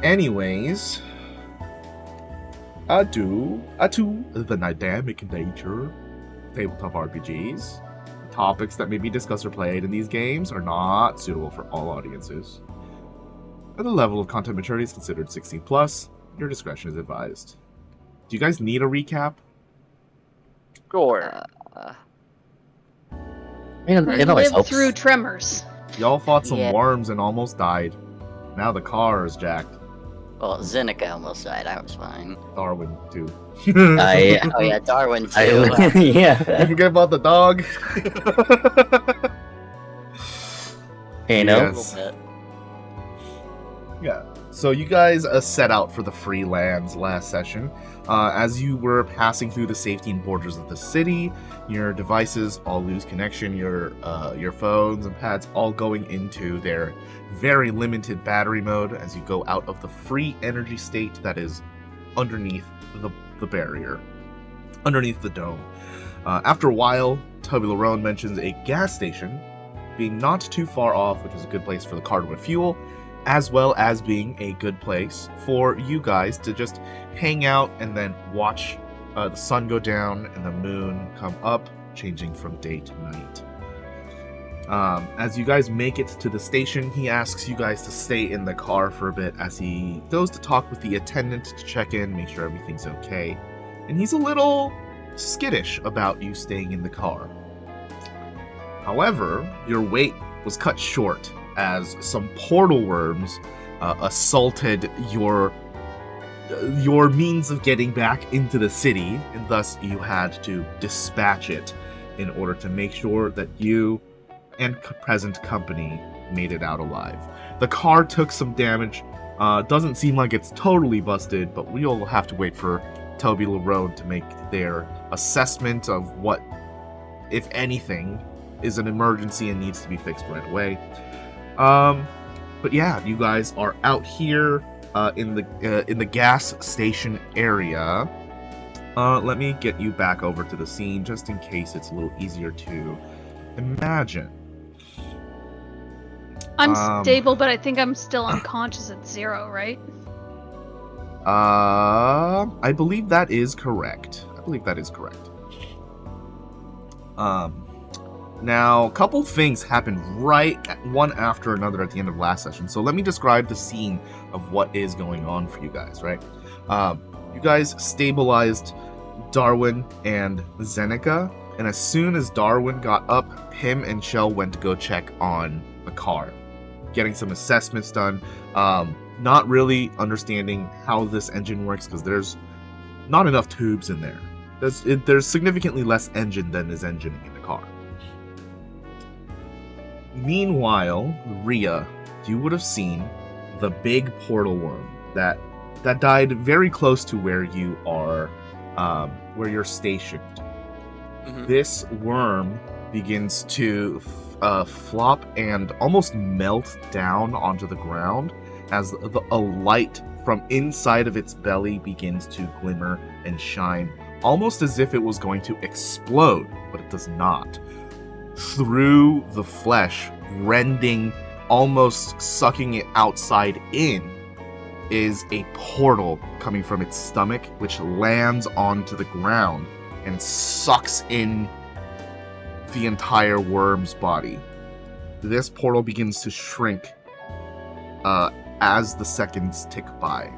Anyways, to the dynamic nature tabletop RPGs. Topics that may be discussed or played in these games are not suitable for all audiences. And the level of content maturity is considered 16 plus. Your discretion is advised. Do you guys need a recap? Sure. It always lived helps. through tremors. Y'all fought some Yeah. worms and almost died. Now the car is jacked. Well, Zeneca almost died. I was fine. Darwin, too. Oh yeah, Darwin too. You forget about the dog? Hey, no. Yes. Yeah. So you guys set out for the free lands last session. As you were passing through the safety and borders of the city, your devices all lose connection. Your phones and pads all going into their very limited battery mode as you go out of the free energy state that is underneath the barrier, underneath the dome. After a while, Toby Larone mentions a gas station being not too far off, which is a good place for the car to refuel, as well as being a good place for you guys to just hang out and then watch the sun go down and the moon come up, changing from day to night. As you guys make it to the station, he asks you guys to stay in the car for a bit as he goes to talk with the attendant to check in, make sure everything's okay. And he's a little skittish about you staying in the car. However, your wait was cut short as some portal worms assaulted your means of getting back into the city, and thus you had to dispatch it in order to make sure that you and present company made it out alive. The car took some damage. Doesn't seem like it's totally busted, but we'll have to wait for Toby Larone to make their assessment of what, if anything, is an emergency and needs to be fixed right away. But yeah, you guys are out here in the gas station area. Let me get you back over to the scene just in case it's a little easier to imagine. I'm stable, but I think I'm still unconscious at 0, right? I believe that is correct. Now, a couple things happened one after another at the end of last session. So let me describe the scene of what is going on for you guys, right? You guys stabilized Darwin and Zeneca, and as soon as Darwin got up, him and Shell went to go check on the car, getting some assessments done, not really understanding how this engine works because there's not enough tubes in there. There's significantly less engine than is engine in the car. Meanwhile, Ryia, you would have seen the big portal worm that died very close to where you are, where you're stationed. Mm-hmm. This worm begins to flop and almost melt down onto the ground as a light from inside of its belly begins to glimmer and shine, almost as if it was going to explode, but it does not. Through the flesh, rending, almost sucking it outside in, is a portal coming from its stomach, which lands onto the ground and sucks in the entire worm's body. This portal begins to shrink as the seconds tick by.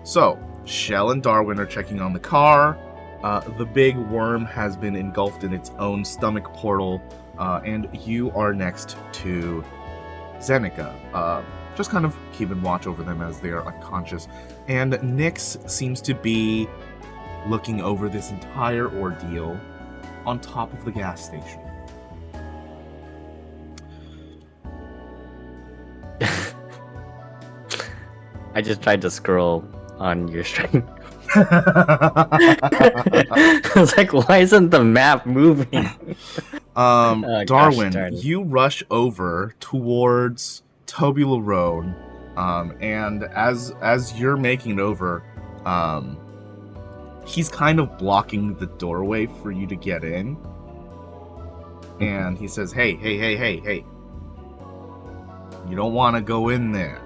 So, Shell and Darwin are checking on the car. The big worm has been engulfed in its own stomach portal, and you are next to Zeneca. Just kind of keeping watch over them as they are unconscious. And Nyx seems to be looking over this entire ordeal on top of the gas station. I just tried to scroll on your stream. I was like, why isn't the map moving? Darwin, you rush over towards Toby Larone, and as you're making it over, he's kind of blocking the doorway for you to get in. And he says, hey. You don't want to go in there.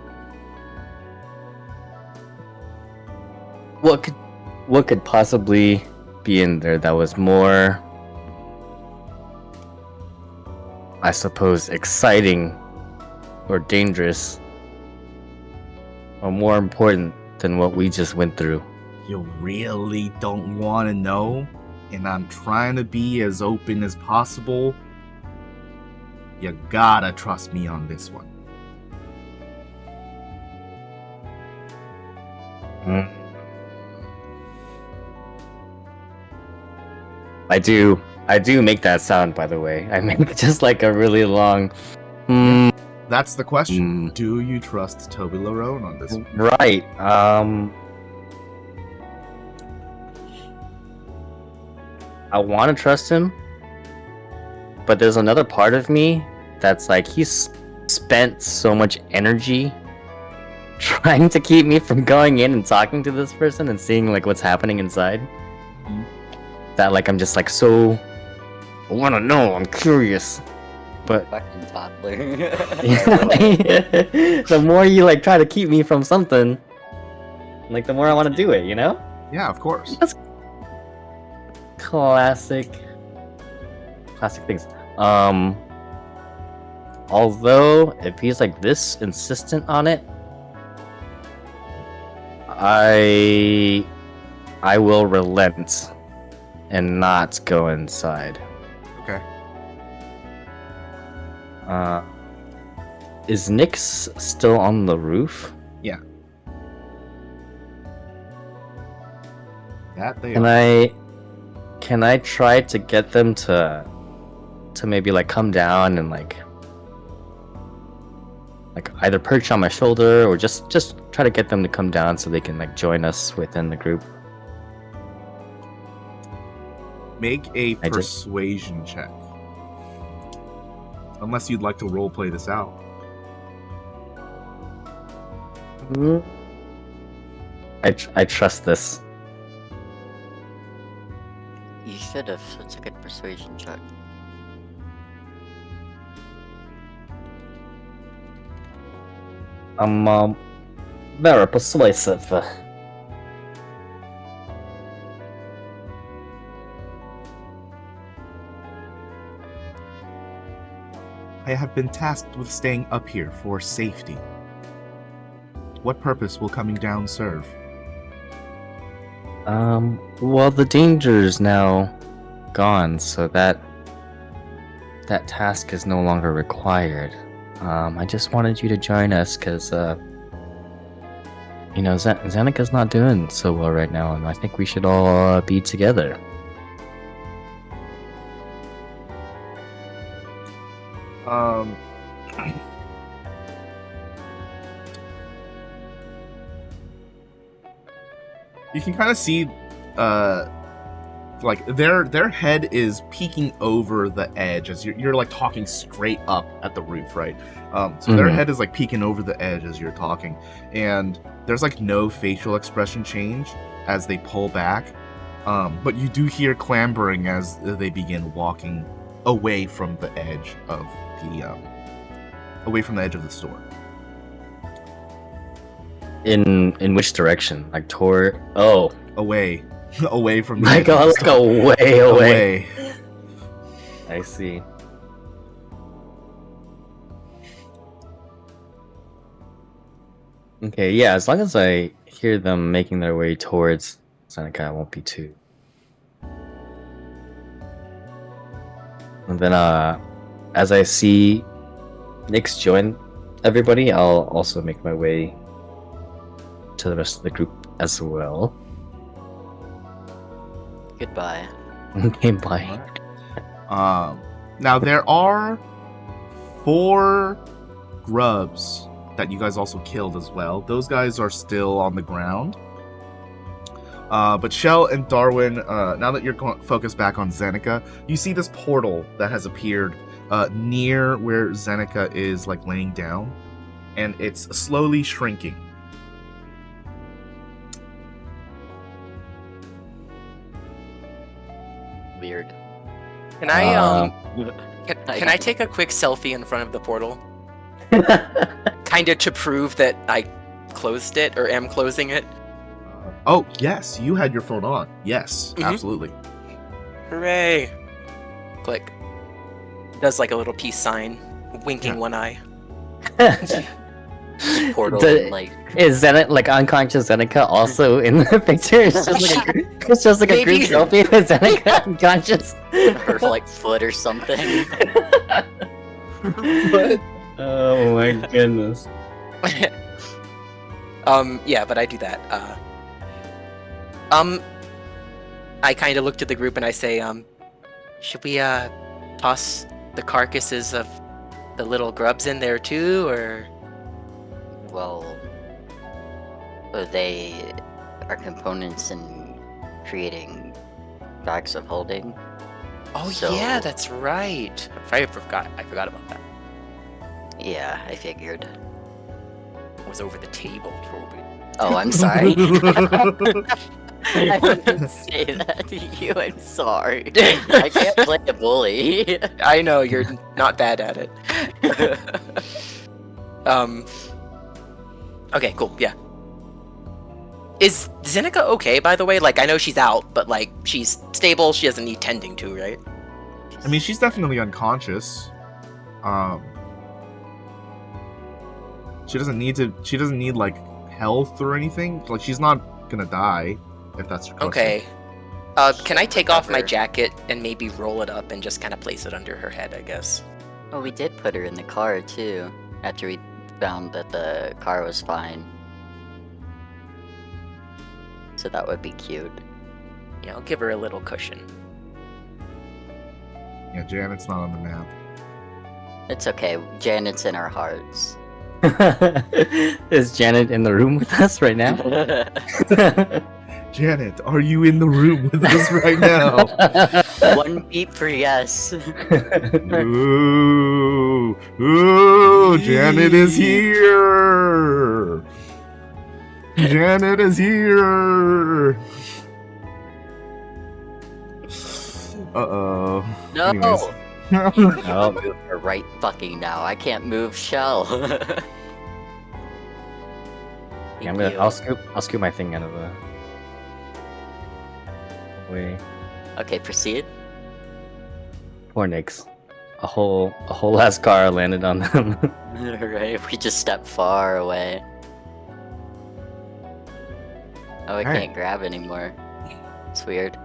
what could possibly be in there that was more, I suppose, exciting or dangerous or more important than what we just went through? You really don't want to know? And I'm trying to be as open as possible. You gotta trust me on this one. I do make that sound, by the way. I make just like a really long That's the question. Do you trust Toby Larone on this one? Right. I want to trust him, but there's another part of me that's like, he's spent so much energy trying to keep me from going in and talking to this person and seeing like what's happening inside. That like I'm just like, so I want to know, I'm curious. But Fucking toddler. the more you like try to keep me from something, like the more I want to do it, you know? Yeah, of course. That's classic things. Although if he's like this insistent on it, I will relent and not go inside. Okay. Is Nyx still on the roof? Yeah. That they Can I try to get them to maybe like come down and like either perch on my shoulder or just try to get them to come down so they can like join us within the group? Make a persuasion check. Unless you'd like to roleplay this out. I trust this. You should have. Such a good persuasion check. I'm very persuasive. I have been tasked with staying up here for safety. What purpose will coming down serve? Well, the danger's now gone, so that task is no longer required. I just wanted you to join us because, Zanika's not doing so well right now, and I think we should all be together. You can kind of see, like their head is peeking over the edge as you're like talking straight up at the roof, right? So their head is like peeking over the edge as you're talking, and there's like no facial expression change as they pull back, but you do hear clambering as they begin walking away from the edge of the store. In which direction? Like toward? Oh, away from the like edge of the store. way away. I see. Okay, yeah. As long as I hear them making their way towards Seneca, I won't be too. And then, as I see Nyx join everybody, I'll also make my way to the rest of the group as well. Goodbye. Okay, bye. Now there are 4 grubs that you guys also killed as well. Those guys are still on the ground. But Shell and Darwin, now that you're focused back on Zeneca, you see this portal that has appeared near where Zeneca is like laying down, and it's slowly shrinking. Weird. Can I can I take a quick selfie in front of the portal? Kinda to prove that I closed it or am closing it. Oh, yes, you had your phone on. Yes, Mhm. absolutely. Hooray! Click. Does like a little peace sign, winking Yeah. one eye. Portal The- and like Is Zenet like unconscious Zeneca also in the picture? It's just like a group Maybe. selfie with Zeneca unconscious. her like foot or something. Oh my goodness. Yeah, but I do that. I kind of look to the group and I say, should we toss the carcasses of the little grubs in there too, or? Well, they are components in creating bags of holding. Oh So- yeah, that's right. I forgot about that. Yeah, I figured. It was over the table. Oh, I'm sorry. I didn't say that to you. I'm sorry. I can't play a bully. I know you're not bad at it. Okay, cool. Yeah. Is Zeneca okay, by the way? Like, I know she's out, but like, she's stable. She doesn't need tending to, right? I mean, she's definitely unconscious. She doesn't need to. She doesn't need like health or anything. Like, she's not gonna die if that's your question. Okay. Can I take off my Whatever. jacket and maybe roll it up and just kind of place it under her head, I guess? Oh, we did put her in the car too. After we found that the car was fine. So that would be cute. Yeah, I'll give her a little cushion. Yeah, Janet's not on the map. It's okay. Janet's in our hearts. Is Janet in the room with us right now? Janet, are you in the room with us right now? One beep for yes. Ooh, ooh, Janet is here. Janet is here. Uh-oh. No! Anyways. Oh, Move her right fucking now. I can't move Shell. yeah, Thank you. I'll scoop my thing out of the way. Okay, proceed. Poor Nyx. A whole ass car landed on them. Right, we just stepped far away. Oh, I Alright. can't grab anymore. It's weird.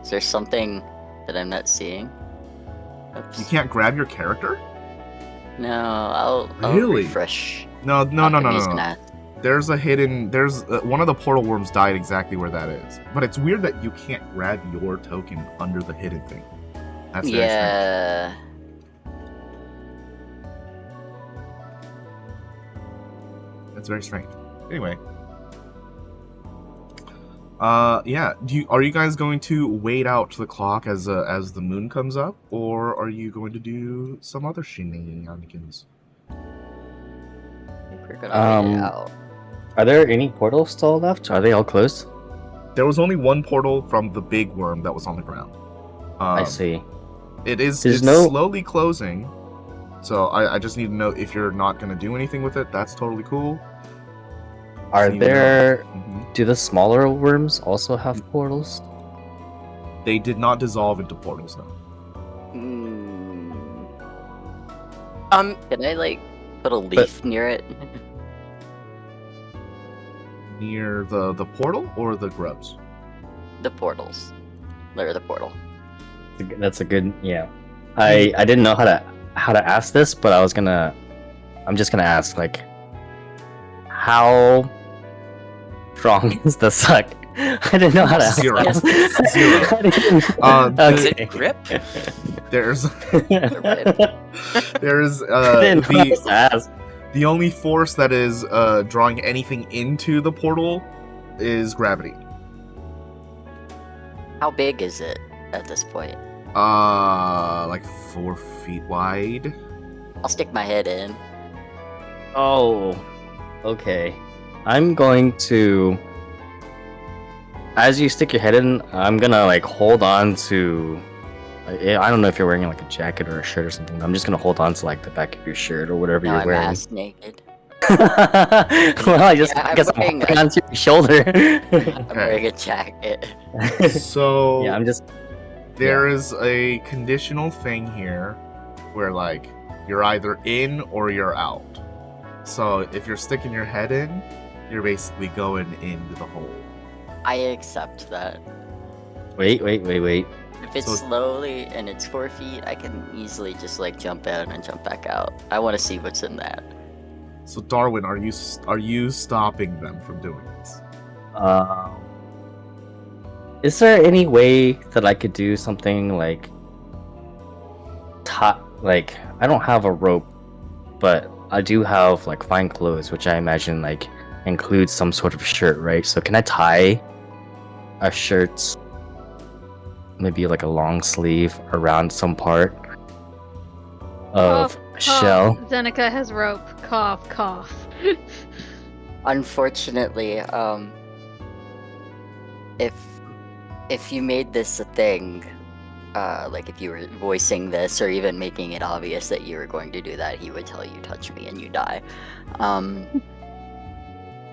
Is there something that I'm not seeing? Oops. You can't grab your character? No, I'll Really? refresh. No. Alchemy's gonna ask. There's a hidden. There's one of the portal worms died exactly where that is. But it's weird that you can't grab your token under the hidden thing. That's very strange. Yeah. That's very strange. Anyway. Yeah. Are you guys going to wait out the clock as the moon comes up, or are you going to do some other shenanigans? I think we're gonna wait it out. Are there any portals still left? Are they all closed? There was only one portal from the big worm that was on the ground. I see. It's There's no- slowly closing. So I just need to know if you're not going to do anything with it. That's totally cool. Are Even though- there? Mhm. Do the smaller worms also have portals? They did not dissolve into portals, though. Hmm. Um, Can I like put a leaf near it? Near the portal or the grubs? The portals. Or the portal. That's a good. Yeah. I didn't know how to ask this, but I'm just gonna ask, like, how strong is the suck? I didn't know how to ask. Zero. this. Zero. I didn't- Does okay. it grip? There's I there's didn't know how to ask. the only force that is drawing anything into the portal is gravity. How big is it at this point? Like 4 feet wide. I'll stick my head in. Oh, okay. I'm going to. As you stick your head in, I'm gonna like hold on to. I don't know if you're wearing like a jacket or a shirt or something. I'm just gonna hold on to like the back of your shirt or whatever Now you're I'm wearing. ass naked. Well, I just Yeah, I'm guess I'm wearing holding a- onto your shoulder. I'm wearing a jacket. So Yeah, I'm just. there is a conditional thing here where like you're either in or you're out. So if you're sticking your head in, you're basically going into the hole. I accept that. Wait. If it's So- slowly and it's 4 feet, I can easily just like jump in and jump back out. I want to see what's in that. So Darwin, are you stopping them from doing this? Is there any way that I could do something like like I don't have a rope, but I do have like fine clothes, which I imagine like includes some sort of shirt, right? So can I tie a shirt, maybe like a long sleeve around some part of shell? Zeneca has rope. Cough, cough. Unfortunately, if you made this a thing, like if you were voicing this or even making it obvious that you were going to do that, he would tell you, touch me and you die.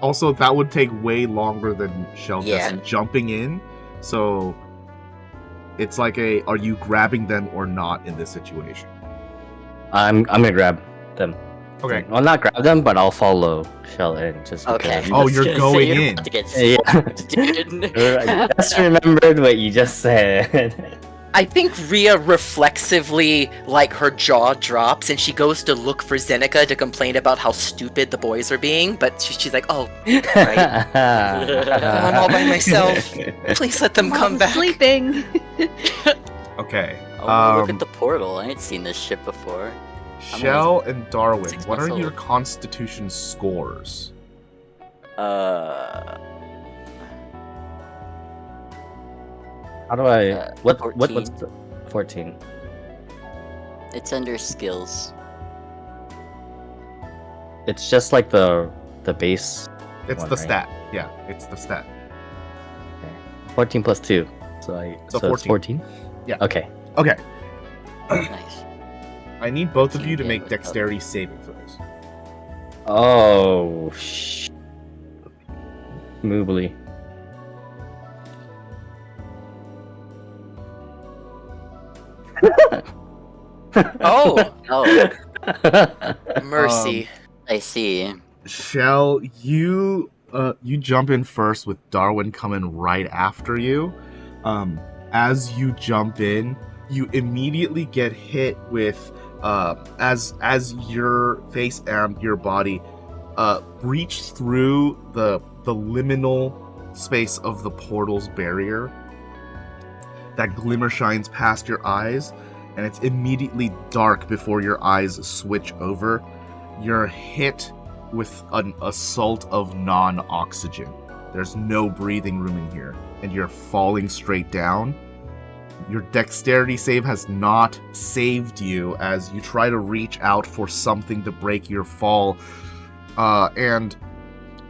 Also, that would take way longer than Shell Yeah. just jumping in. So it's like are you grabbing them or not in this situation? I'm gonna grab them. Okay. Well, not grab them, but I'll follow Shell in just Okay. because. Oh, I was you're gonna going say you're in. about to get Yeah. swamped, dude. I just remembered what you just said. I think Ryia reflexively, like, her jaw drops and she goes to look for Zeneca to complain about how stupid the boys are being, but she's like, oh, I'm all by myself. Please let them Mom's come back. sleeping. Okay. Oh, look at the portal. I ain't seen this ship before. Shell and Darwin, 6 what months are your old. constitution scores? How do I? What's 14. the 14? It's under skills. It's just like the base. It's one, the right? stat. Yeah, it's the stat. 14 plus 2. So So it's 14. Yeah. Okay. Okay. Nice. I need both of you to Team make game with dexterity saving throws. Oh. Moobly. Oh, Oh, mercy. I see. Shell, you jump in first with Darwin coming right after you. As you jump in, you immediately get hit with as your face and your body breach through the liminal space of the portal's barrier. That glimmer shines past your eyes, and it's immediately dark before your eyes switch over. You're hit with an assault of non-oxygen. There's no breathing room in here, and you're falling straight down. Your dexterity save has not saved you as you try to reach out for something to break your fall. And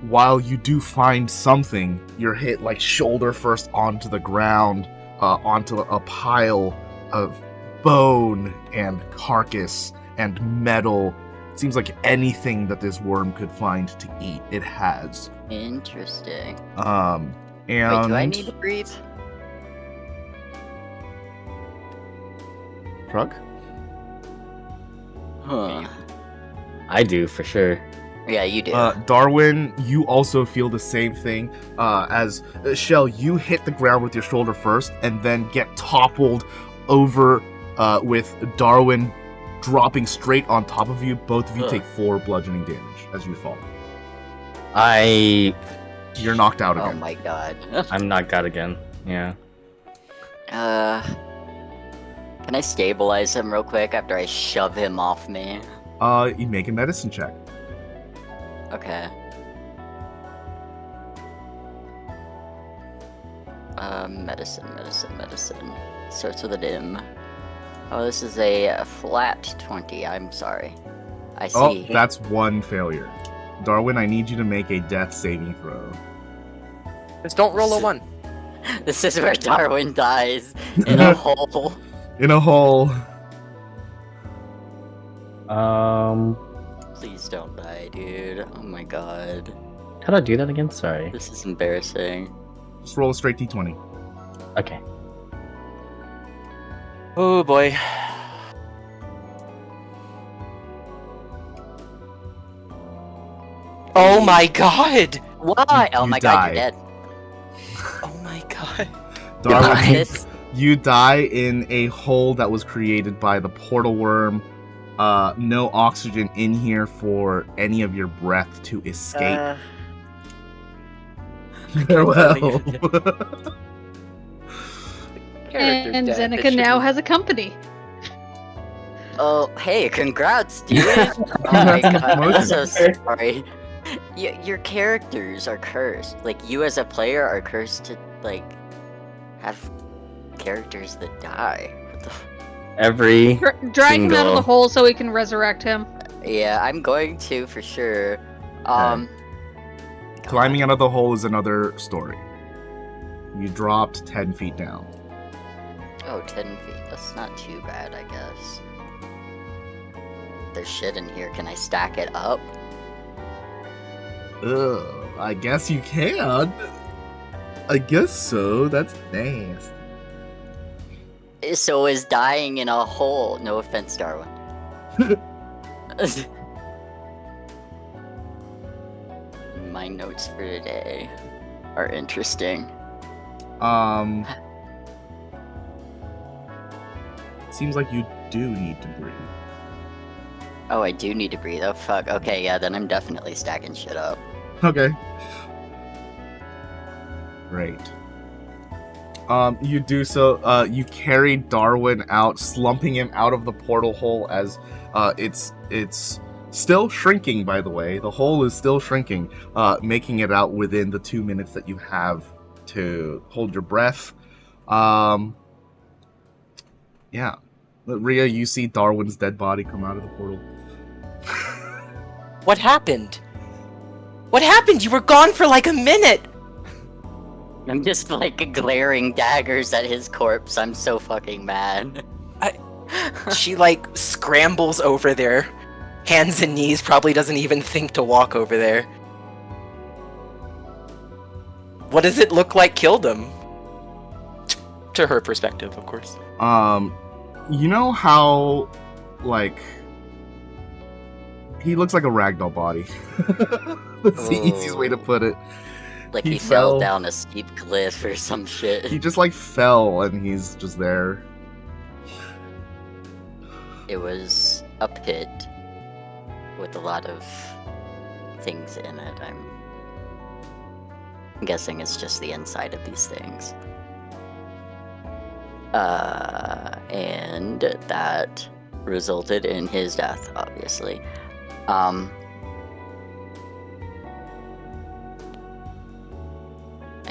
while you do find something, you're hit like shoulder first onto the ground, onto a pile of bone and carcass and metal. It seems like anything that this worm could find to eat, it has. Interesting. And Wait, do I need to breathe? Shrug? Huh. I do for sure. Yeah, you do. Darwin, you also feel the same thing. As Shell, you hit the ground with your shoulder first, and then get toppled over with Darwin dropping straight on top of you. Both of you Ugh. take 4 bludgeoning damage as you fall. You're knocked out Oh again. my god. I'm knocked out again. Yeah. Can I stabilize him real quick after I shove him off me? You make a medicine check. Okay. Medicine. Starts with an M. Oh, this is a flat 20. I'm sorry. I see. Oh, that's 1 failure. Darwin, I need you to make a death saving throw. Just don't roll a 1. This is where Darwin dies. In a hole. In a hole. Please don't die, dude. Oh my god. How do I do that again? Sorry. This is embarrassing. Just roll a straight d20. Okay. Oh boy. Oh my god! Why? Oh you my die. god, you're dead. Oh my god. Darwin, Goodbye. This, you die in a hole that was created by the portal worm. No oxygen in here for any of your breath to escape. Farewell. Character And death, it Zeneca should now be- has a company. oh, hey, congrats, dude. Oh my god, I'm so Promotion. sorry. Your characters are cursed. Like, you as a player are cursed to, like, have characters that die. What the Every Drag him out of the Single. hole so we can resurrect him. Yeah, I'm going to for sure. Climbing out of the hole is another story. You dropped 10 feet down. Oh, 10 feet. That's not too bad, I guess. There's shit in here. Can I stack it up? Ugh, I guess you can. I guess so. That's nasty. So is dying in a hole. No offense, Darwin. My notes for today are interesting. Seems like you do need to breathe. Oh, I do need to breathe. Oh, fuck. Okay, yeah, then I'm definitely stacking shit up. Okay. Great. You do so. You carry Darwin out, slumping him out of the portal hole as it's still shrinking. By the way, the hole is still shrinking, making it out within the 2 minutes that you have to hold your breath. Yeah, Ryia, you see Darwin's dead body come out of the portal. What happened? What happened? You were gone for like a minute! I'm just like glaring daggers at his corpse. I'm so fucking mad. She like scrambles over there, hands and knees, probably doesn't even think to walk over there. What does it look like killed him? To her perspective, of course. You know how, like, he looks like a ragdoll body. That's the easiest way to put it. Like He he fell fell. down a steep cliff or some shit. He just like fell and he's just there. It was a pit with a lot of things in it. I'm guessing it's just the inside of these things. And that resulted in his death, obviously. I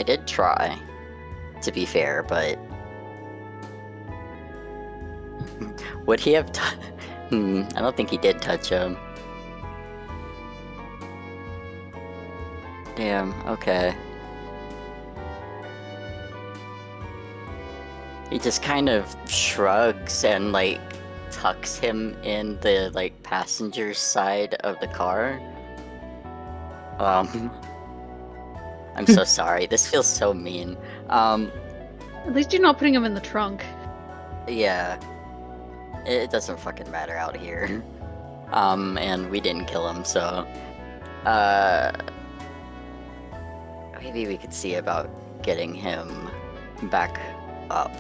did try, to be fair, but would he have I don't think he did touch him. Damn, okay. He just kind of shrugs and, like, tucks him in the, like, passenger side of the car. I'm so sorry. This feels so mean. At least you're not putting him in the trunk. Yeah. It doesn't fucking matter out here. And we didn't kill him, so... maybe we could see about getting him back up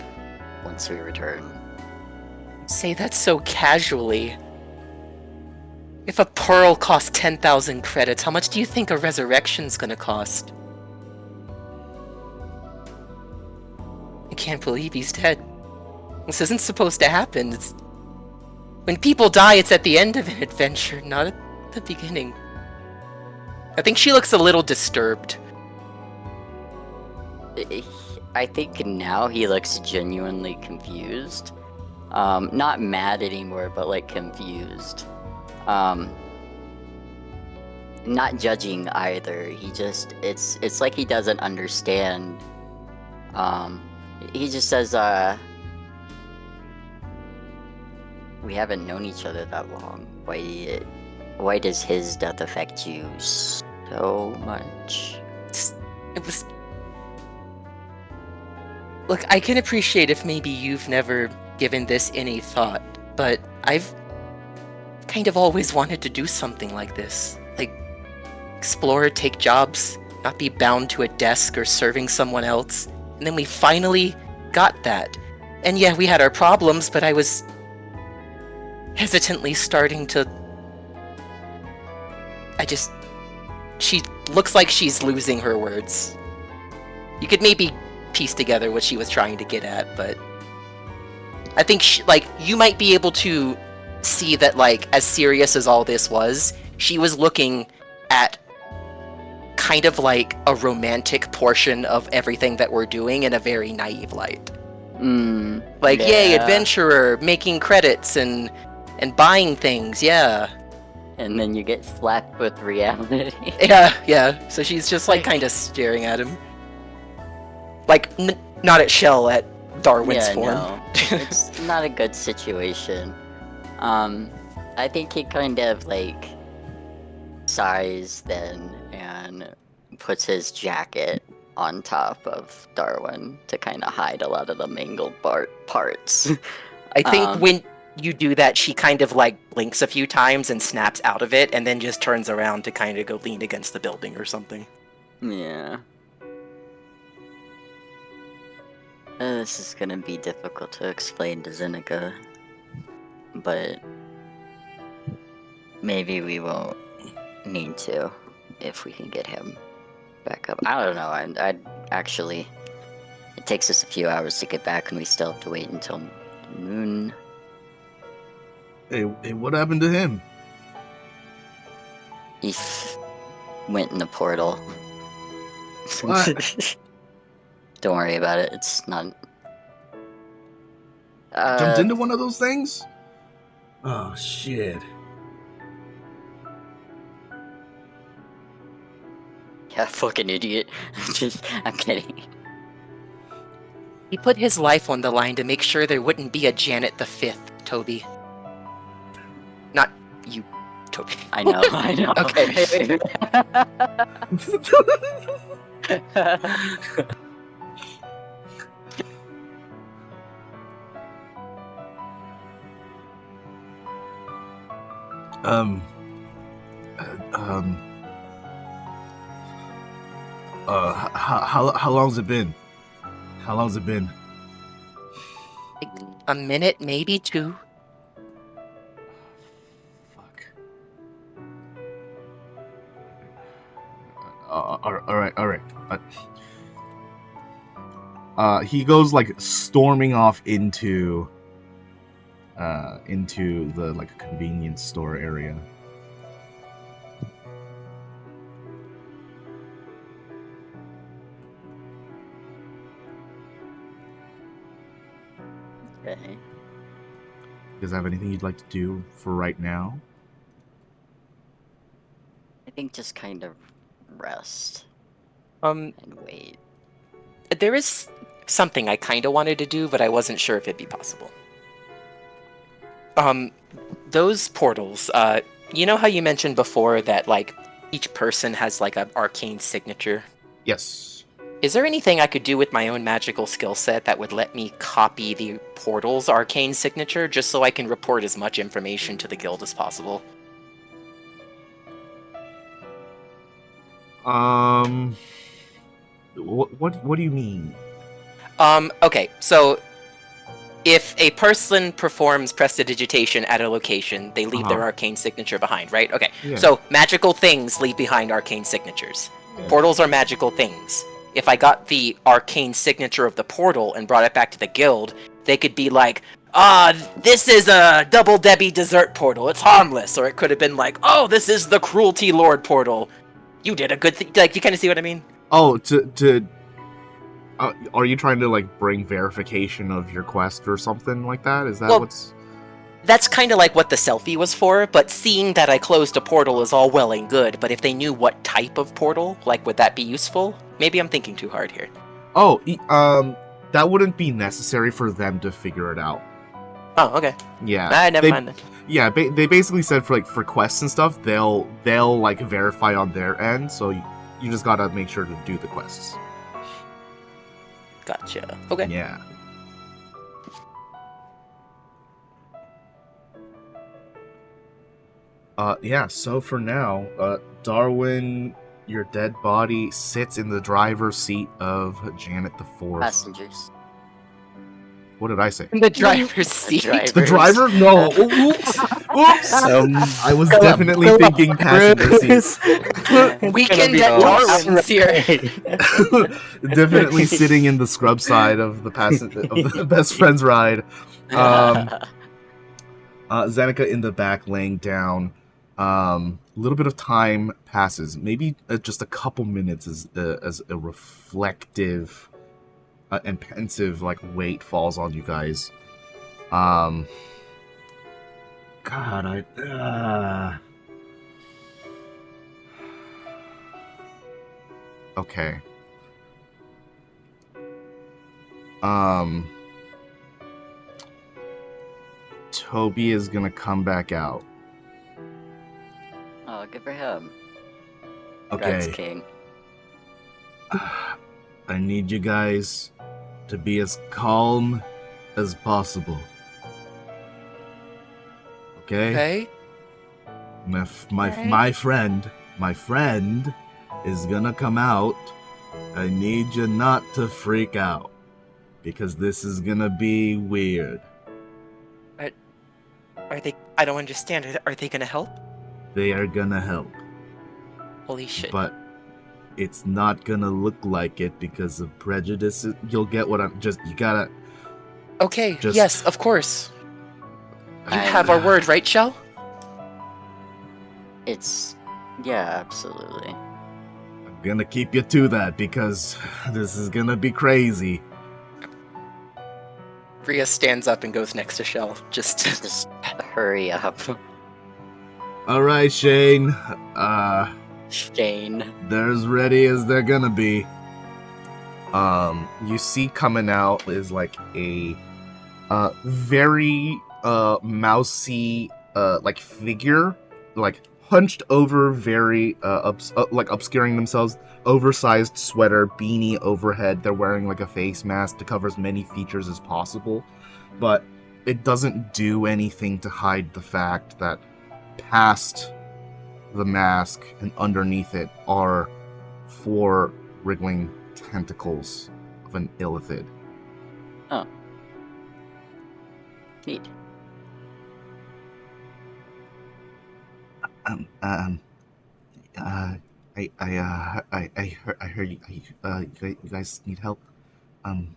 once we return. Say that so casually. If a pearl costs 10,000 credits, how much do you think a resurrection's gonna cost? I can't believe he's dead. This isn't supposed to happen. It's... When people die, it's at the end of an adventure, not at the beginning. I think she looks a little disturbed. I think now he looks genuinely confused. Not mad anymore, but like confused. Not judging either. He just it's like he doesn't understand. He just says, we haven't known each other that long. Why does his death affect you so much? It was... Look, I can appreciate if maybe you've never given this any thought, but I've kind of always wanted to do something like this. Like, explore, take jobs, not be bound to a desk or serving someone else. And then we finally got that. And yeah, we had our problems, but I was hesitantly starting to... She looks like she's losing her words. You could maybe piece together what she was trying to get at, but I think you might be able to see that, like, as serious as all this was, she was looking at kind of like a romantic portion of everything that we're doing in a very naive light. Like, yay, adventurer, making credits and buying things, yeah. And then you get slapped with reality. Yeah. So she's just like kind of staring at him. Like, not at Shell, at Darwin's form. No. It's not a good situation. I think he kind of, like, sighs then and puts his jacket on top of Darwin to kind of hide a lot of the mangled parts. I think when you do that, she kind of, like, blinks a few times and snaps out of it, and then just turns around to kind of go lean against the building or something. Yeah. This is gonna be difficult to explain to Zeneca, but maybe we won't need to if we can get him back up. I don't know, I'd actually... It takes us a few hours to get back, and we still have to wait until noon. Hey, what happened to him? He went in the portal. What? Don't worry about it, it's not... Jumped into one of those things? Oh, shit. Yeah, fucking idiot. I'm kidding. He put his life on the line to make sure there wouldn't be a Janet the Fifth, Toby. Not you, Toby. I know. Okay. How long's it been? How long's it been? Like a minute, maybe two. Fuck. All right. He goes like storming off into the like convenience store area. Okay. You guys have anything you'd like to do for right now? I think just kind of rest Um, and wait. there is something I kind of wanted to do, but I wasn't sure if it'd be possible. Those portals, you know how you mentioned before that, like, each person has, like, an arcane signature? Yes. Is there anything I could do with my own magical skill set that would let me copy the portal's arcane signature, just so I can report as much information to the guild as possible? What do you mean? Okay, so if a person performs prestidigitation at a location, they leave their arcane signature behind, right? Okay, Yeah. so magical things leave behind arcane signatures. Yeah. Portals are magical things. If I got the arcane signature of the portal and brought it back to the guild, they could be like, this is a Double Debbie dessert portal, it's harmless. Or it could have been like, oh, this is the Cruelty Lord portal. You did a good thing. Like, you kind of see what I mean? Oh, are you trying to like bring verification of your quest or something like that? Is that what's... That's kind of like what the selfie was for, but seeing that I closed a portal is all well and good, but if they knew what type of portal, like, would that be useful? Maybe I'm thinking too hard here. Oh, that wouldn't be necessary for them to figure it out. Oh, okay. Yeah. Never mind then. Yeah, they basically said for quests and stuff, they'll like verify on their end, so you just gotta make sure to do the quests. Gotcha. Okay. Yeah. Yeah, so for now, Darwin, your dead body sits in the driver's seat of Janet the Fourth. Passengers. What did I say? In the driver's seat. The driver? No. Oops. Oops. I was Go up, definitely go up, thinking passenger seat. Weekend at Darwin's here. Definitely sitting in the scrub side of the of the best friend's ride. Zeneca in the back laying down. A little bit of time passes, maybe just a couple minutes as a reflective and pensive weight falls on you guys. God, okay. Toby is gonna come back out. Oh, good for him. Okay. That's king. I need you guys to be as calm as possible. Okay? Okay. My friend is gonna come out. I need you not to freak out, because this is gonna be weird. Are they? I don't understand. Are they gonna help? They are gonna help, Holy shit. but it's not gonna look like it because of prejudice. You'll get what you gotta... Okay, just- yes, of course. You I'm- have our word, right, Shell? Yeah, absolutely. I'm gonna keep you to that because this is gonna be crazy. Ryia stands up and goes next to Shell. Just Hurry up. Alright, Shane. Shane. They're as ready as they're gonna be. You see coming out is a very mousy figure, hunched over, very obscuring themselves, oversized sweater, beanie overhead. They're wearing a face mask to cover as many features as possible, but it doesn't do anything to hide the fact that past the mask and underneath it are 4 wriggling tentacles of an illithid. Oh. Neat. I heard you guys need help. Can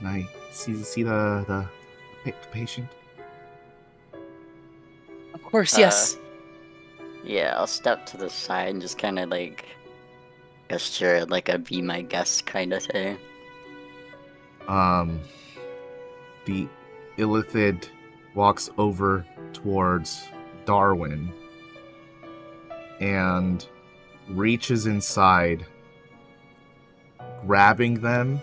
I see the patient? of course, yes. Yeah, I'll step to the side and just kind of gesture a be my guest kind of thing. The illithid walks over towards Darwin and reaches inside, grabbing them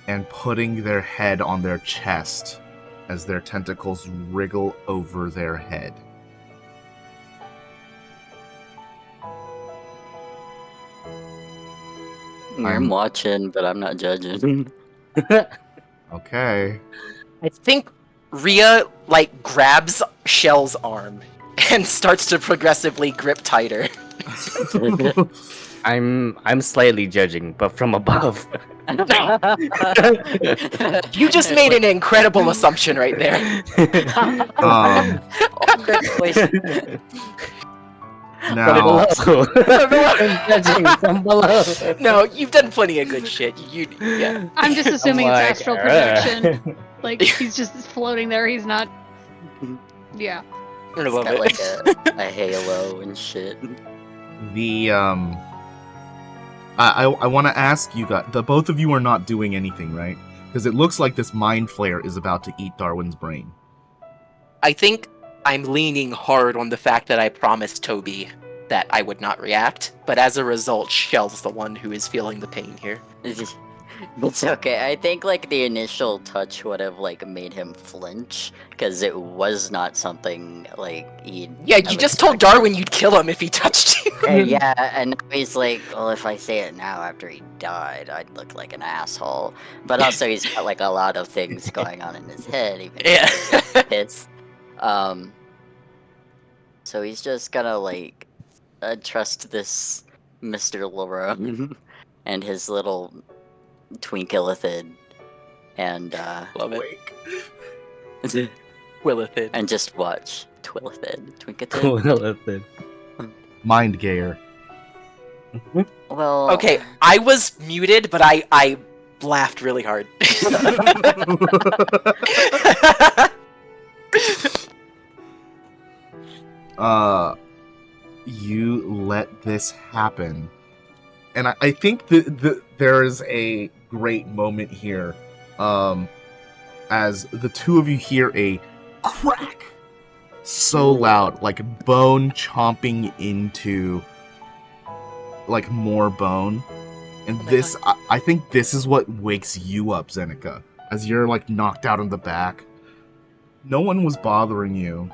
and putting their head on their chest as their tentacles wriggle over their head. I'm watching, but I'm not judging. Okay. I think Ryia grabs Shell's arm and starts to progressively grip tighter. I'm slightly judging, but from above. You just made an incredible assumption right there. Now, I'm judging from below. No, you've done plenty of good shit. Yeah. I'm just assuming I'm it's astral "Alright." projection. He's just floating there. He's not. Yeah. I It's love got it. a halo and shit. the I want to ask you guys, the both of you are not doing anything, right? Because it looks like this mind flare is about to eat Darwin's brain. I think I'm leaning hard on the fact that I promised Toby that I would not react, but as a result, Shell's the one who is feeling the pain here. It's okay. I think like the initial touch would have like made him flinch because it was not something like he. Yeah, you just told Darwin you'd kill him if he touched you. Yeah, and now he's like, well, if I say it now after he died, I'd look like an asshole. But also, he's got like a lot of things going on in his head. Even Yeah. it's so he's just gonna like trust this Mr. Lerone and his little Twinkleithid, and Love it. Wake. Willithid. and just watch Twinkleithid. Listen. Mind gayer. Well, Okay, I was muted, but I laughed really hard. You let this happen. And I think that there is a great moment here, as the two of you hear a crack so loud, like bone chomping into like more bone. And Oh my this, I think this is what wakes you up, Zeneca, as you're like knocked out in the back. No one was bothering you.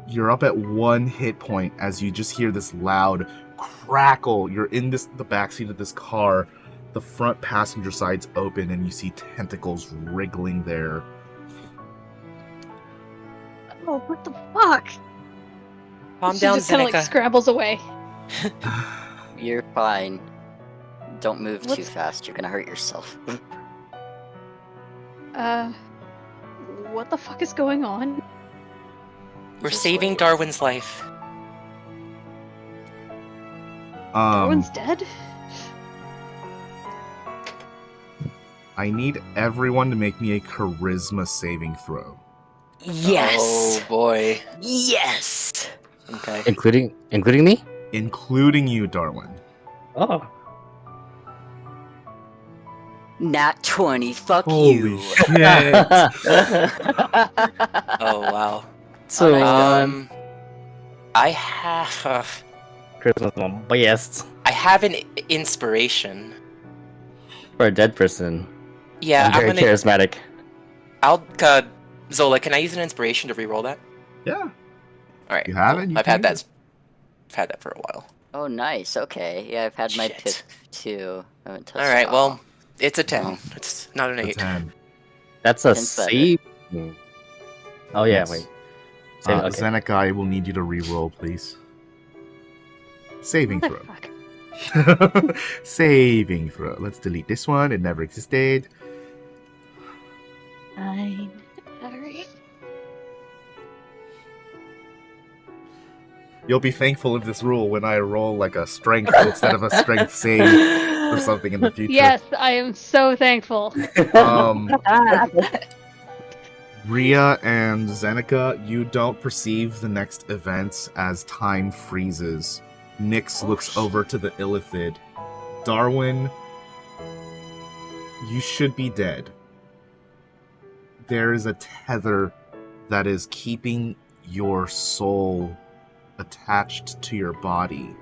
You're up at 1 hit point as you just hear this loud crackle. You're in the backseat of this car. The front passenger side's open and you see tentacles wriggling there. Oh, what the fuck? Calm She down, just kind of like Zeneca. scrabbles away. you're fine. Don't move too What's- fast. You're gonna hurt yourself. What the fuck is going on? We're Just saving wait. Darwin's life. Darwin's dead? I need everyone to make me a charisma saving throw. Yes. Oh boy. Yes. Okay. Including me? Including you, Darwin. Oh. Nat 20. Fuck Holy you. shit. Oh wow. So, I have Christmas my best I have an inspiration. for a dead person. Yeah, I'm very gonna. charismatic. I'll Zola. Can I use an inspiration to reroll that? Yeah. All right. You have it? You I've can had use that. I've had that for a while. Oh, nice. Okay. Yeah, I've had my Shit. pip too. I haven't touched All right. it. Well, it's a 10. Oh. It's not an It's 8. 10. That's a It's better. C. Oh yeah, Yes. wait. Save it, okay. Zeneca, I will need you to re-roll, please. Saving throw. Motherfucker. Saving throw. Let's delete this one. It never existed. 9. Alright. You'll be thankful of this rule when I roll like a strength instead of a strength save or something in the future. Yes, I am so thankful. Ryia and Zeneca, you don't perceive the next events as time freezes. Nyx looks over to the Illithid. Darwin, you should be dead. There is a tether that is keeping your soul attached to your body.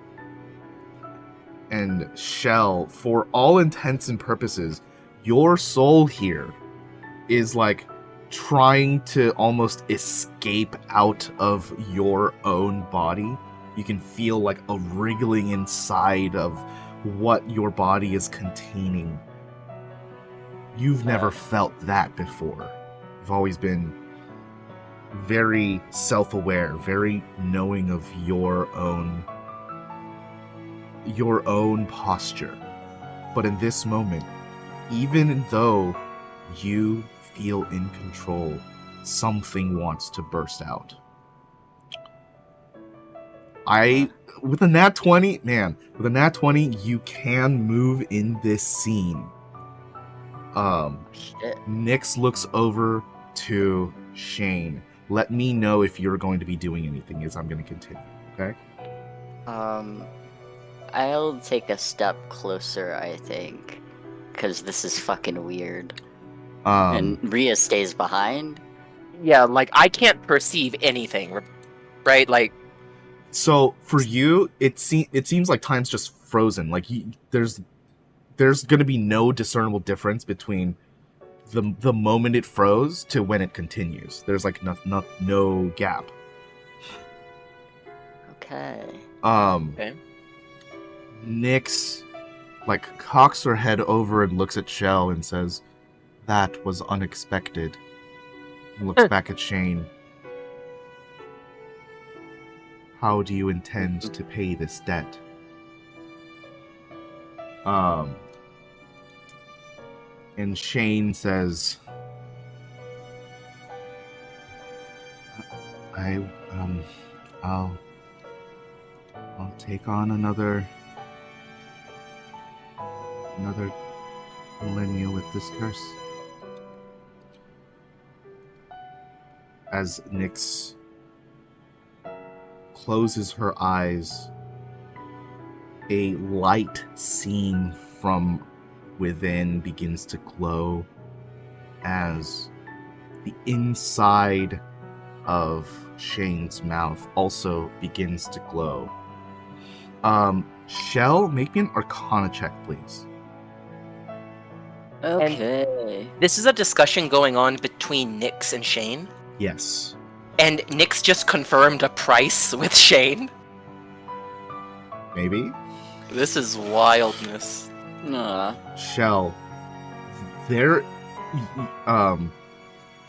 And Shell, for all intents and purposes, your soul here is like trying to almost escape out of your own body. You can feel like a wriggling inside of what your body is containing. You've never felt that before. You've always been very self-aware, very knowing of your own posture. But in this moment, even though you feel in control, something wants to burst out. With a nat 20, you can move in this scene. Shit. Nyx looks over to Shane. Let me know if you're going to be doing anything as I'm going to continue, okay? I'll take a step closer, I think, because this is fucking weird. And Ryia stays behind. Yeah, like I can't perceive anything, right? Like So for you, it seems like time's just frozen. Like there's there's going to be no discernible difference between the moment it froze to when it continues. There's like no gap. Okay. Okay. Nyx like cocks her head over and looks at Shell and says, "That was unexpected." And looks back at Shane. "How do you intend to pay this debt?" And Shane says, I'll take on another millennia with this curse." As Nyx closes her eyes, a light seen from within begins to glow as the inside of Shane's mouth also begins to glow. Shell, make me an Arcana check, please. Okay. This is a discussion going on between Nyx and Shane, Yes. and Nyx just confirmed a price with Shane. Maybe? This is wildness. Shell, there,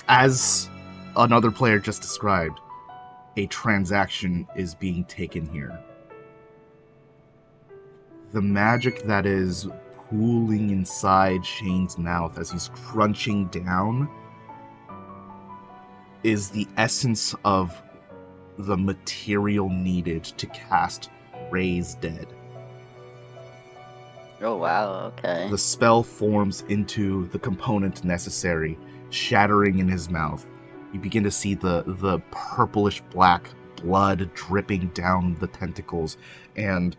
as another player just described, a transaction is being taken here. The magic that is pooling inside Shane's mouth as he's crunching down is the essence of the material needed to cast Raise Dead. Oh wow, okay. The spell forms into the component necessary, shattering in his mouth. You begin to see the purplish black blood dripping down the tentacles and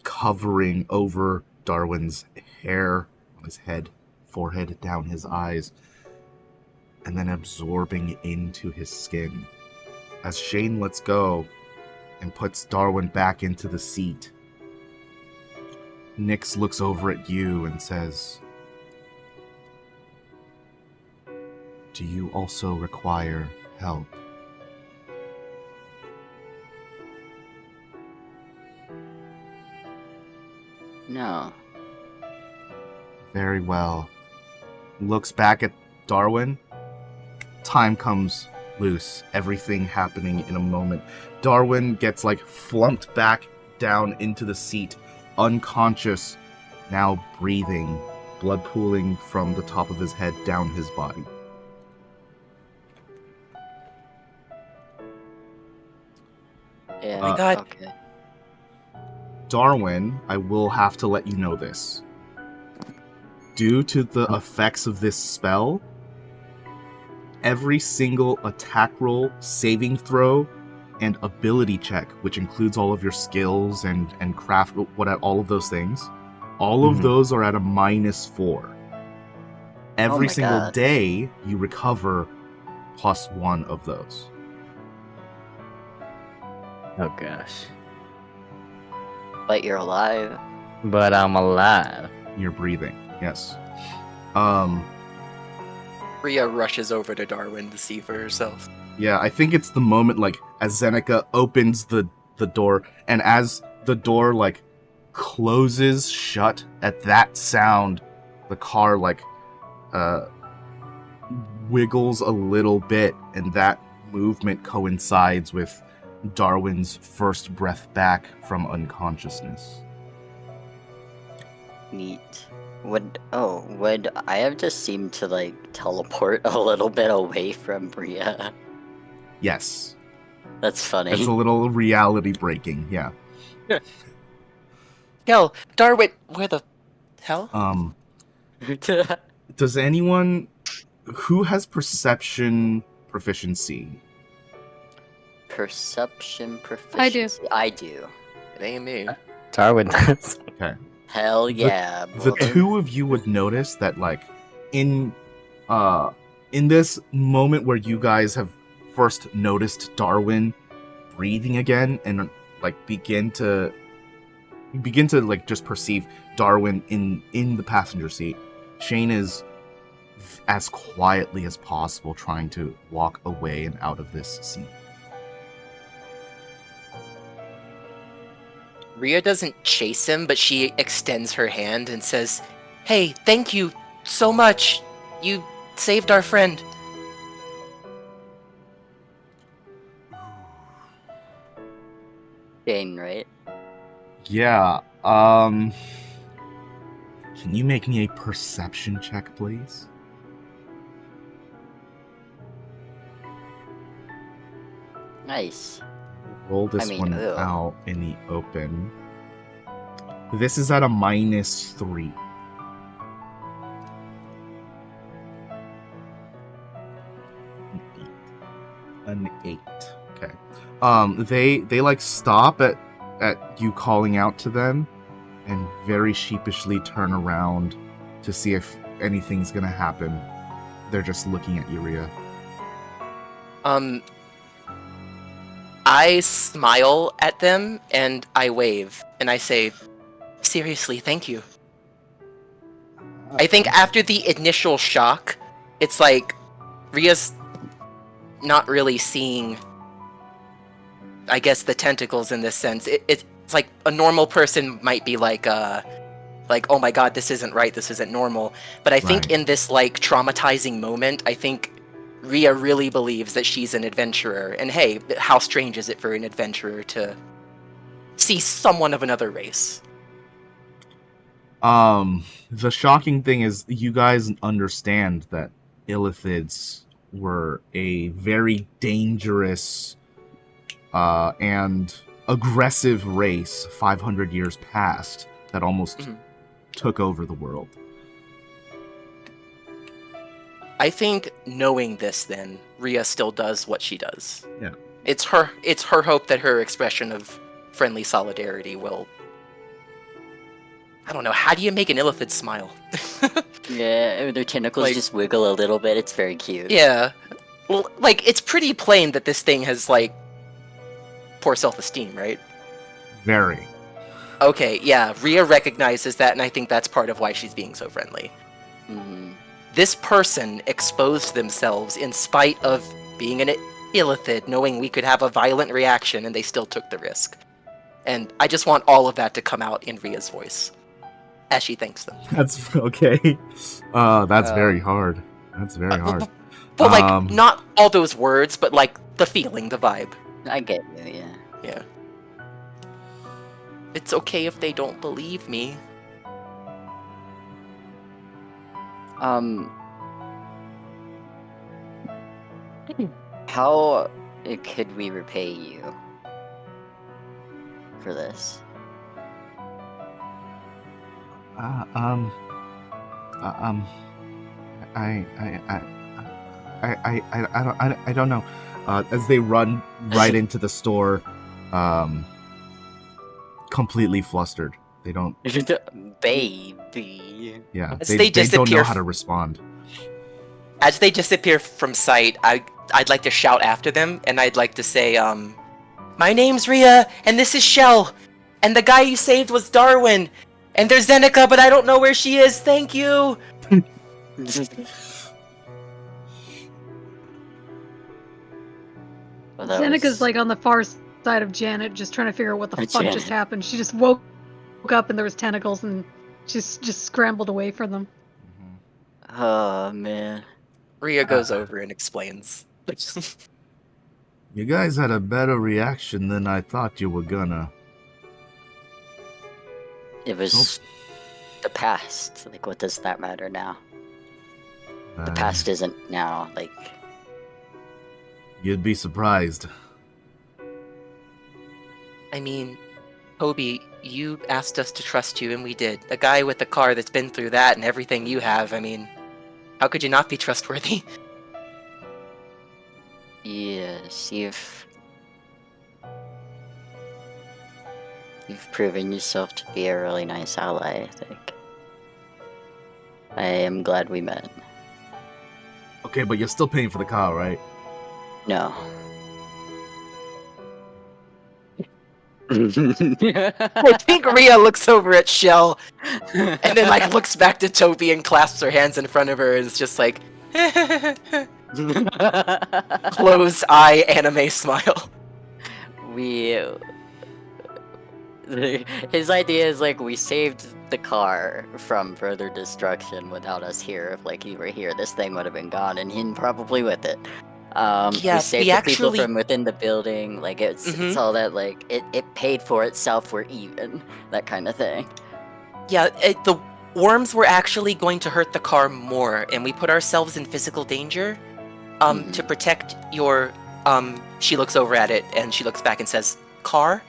covering over Darwin's hair on his head, forehead, down his eyes, and then absorbing into his skin. As Shane lets go and puts Darwin back into the seat, Nyx looks over at you and says, "Do you also require help?" No. Very well. Looks back at Darwin. Time comes loose. Everything happening in a moment. Darwin gets like flumped back down into the seat, unconscious, now breathing, blood pooling from the top of his head down his body. Yeah. Oh my God. Okay. Darwin, I will have to let you know this. Due to the effects of this spell, every single attack roll, saving throw, and ability check, which includes all of your skills and craft, all of those things, all of those are at a -4. Every my single God. day, you recover +1 of those. Oh gosh. But you're alive. But I'm alive. You're breathing, yes. Ryia rushes over to Darwin to see for herself. Yeah, I think it's the moment, like, as Zeneca opens the door, and as the door, like, closes shut, at that sound, the car, like, wiggles a little bit, and that movement coincides with Darwin's first breath back from unconsciousness. Neat. Would I have just seemed to like teleport a little bit away from Ryia? Yes. That's funny. It's a little reality breaking, yeah. Yo, Darwin, where the hell? Does anyone who has perception proficiency? Perception proficiency. I do. It ain't me. Darwin does. Okay. Hell yeah. The brother. two of you would notice that, like, in this moment where you guys have first noticed Darwin breathing again and like begin to you begin to like just perceive Darwin in the passenger seat. Shane is as quietly as possible trying to walk away and out of this seat. Ryia doesn't chase him, but she extends her hand and says, "Hey, thank you so much. You saved our friend." Jane, right? Yeah, can you make me a perception check, please? Nice. Roll this one ew. out in the open. This is at a -3. An 8. Okay. They like stop at you calling out to them and very sheepishly turn around to see if anything's gonna happen. They're just looking at Ryia. I smile at them and I wave and I say, "Seriously, thank you." I think after the initial shock, it's like Rhea's not really seeing, I guess, the tentacles in this sense. It's like a normal person might be like, oh my god, this isn't right, this isn't normal. But I think Right. in this like traumatizing moment, I think Ryia really believes that she's an adventurer. And hey, how strange is it for an adventurer to see someone of another race? The shocking thing is you guys understand that illithids were a very dangerous and aggressive race 500 years past that almost took over the world. I think knowing this, then Ryia still does what she does. Yeah. It's her hope that her expression of friendly solidarity will. I don't know. How do you make an illithid smile? Yeah, their tentacles Like- just wiggle a little bit. It's very cute. Yeah. Well, like it's pretty plain that this thing has like poor self-esteem, right? Very. Okay, yeah. Ryia recognizes that, and I think that's part of why she's being so friendly. Mhm. This person exposed themselves in spite of being an illithid, knowing we could have a violent reaction, and they still took the risk. And I just want all of that to come out in Rhea's voice as she thanks them. That's okay. That's very hard. That's very hard. But like, not all those words, but like the feeling, the vibe. I get you, yeah. Yeah. It's okay if they don't believe me. How could we repay you for this? I don't know. As they run right into the store, completely flustered. They don't. Baby. Yeah, As they they don't know disappear how to respond. As they disappear from sight, I'd like to shout after them, and I'd like to say, "My name's Ryia, and this is Shell, and the guy you saved was Darwin, and there's Zeneca, but I don't know where she is. Thank you." Well, that Seneca's was- like on the far side of Janet, just trying to figure out what the fuck Janet. just happened. She just woke up and there was tentacles, and just scrambled away from them. Oh man. Ryia goes over and explains. You guys had a better reaction than I thought you were gonna. It was the past. Like, what does that matter now? The past isn't now. Like, You'd be surprised. I mean, Toby, you asked us to trust you, and we did. A guy with a car that's been through that and everything you have, I mean, how could you not be trustworthy? yes, you've proven yourself to be a really nice ally. I think. I am glad we met. Okay, but you're still paying for the car, right? No. I think Ryia looks over at Shell and then like looks back to Toby and clasps her hands in front of her and is just like closed eye anime smile. His idea is like we saved the car from further destruction without us here. If like you were here, this thing would have been gone and him probably with it. Yeah, we saved we the actually- people from within the building. Like it's all that like it paid for itself. We're even, that kind of thing. Yeah, the worms were actually going to hurt the car more, and we put ourselves in physical danger to protect your. She looks over at it and she looks back and says, "Car."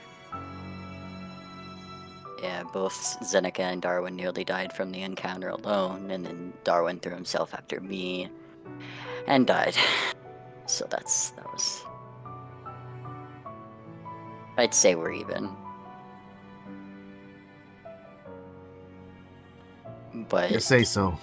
Yeah, both Zeneca and Darwin nearly died from the encounter alone, and then Darwin threw himself after me and died. So that was. I'd say we're even. But You say so.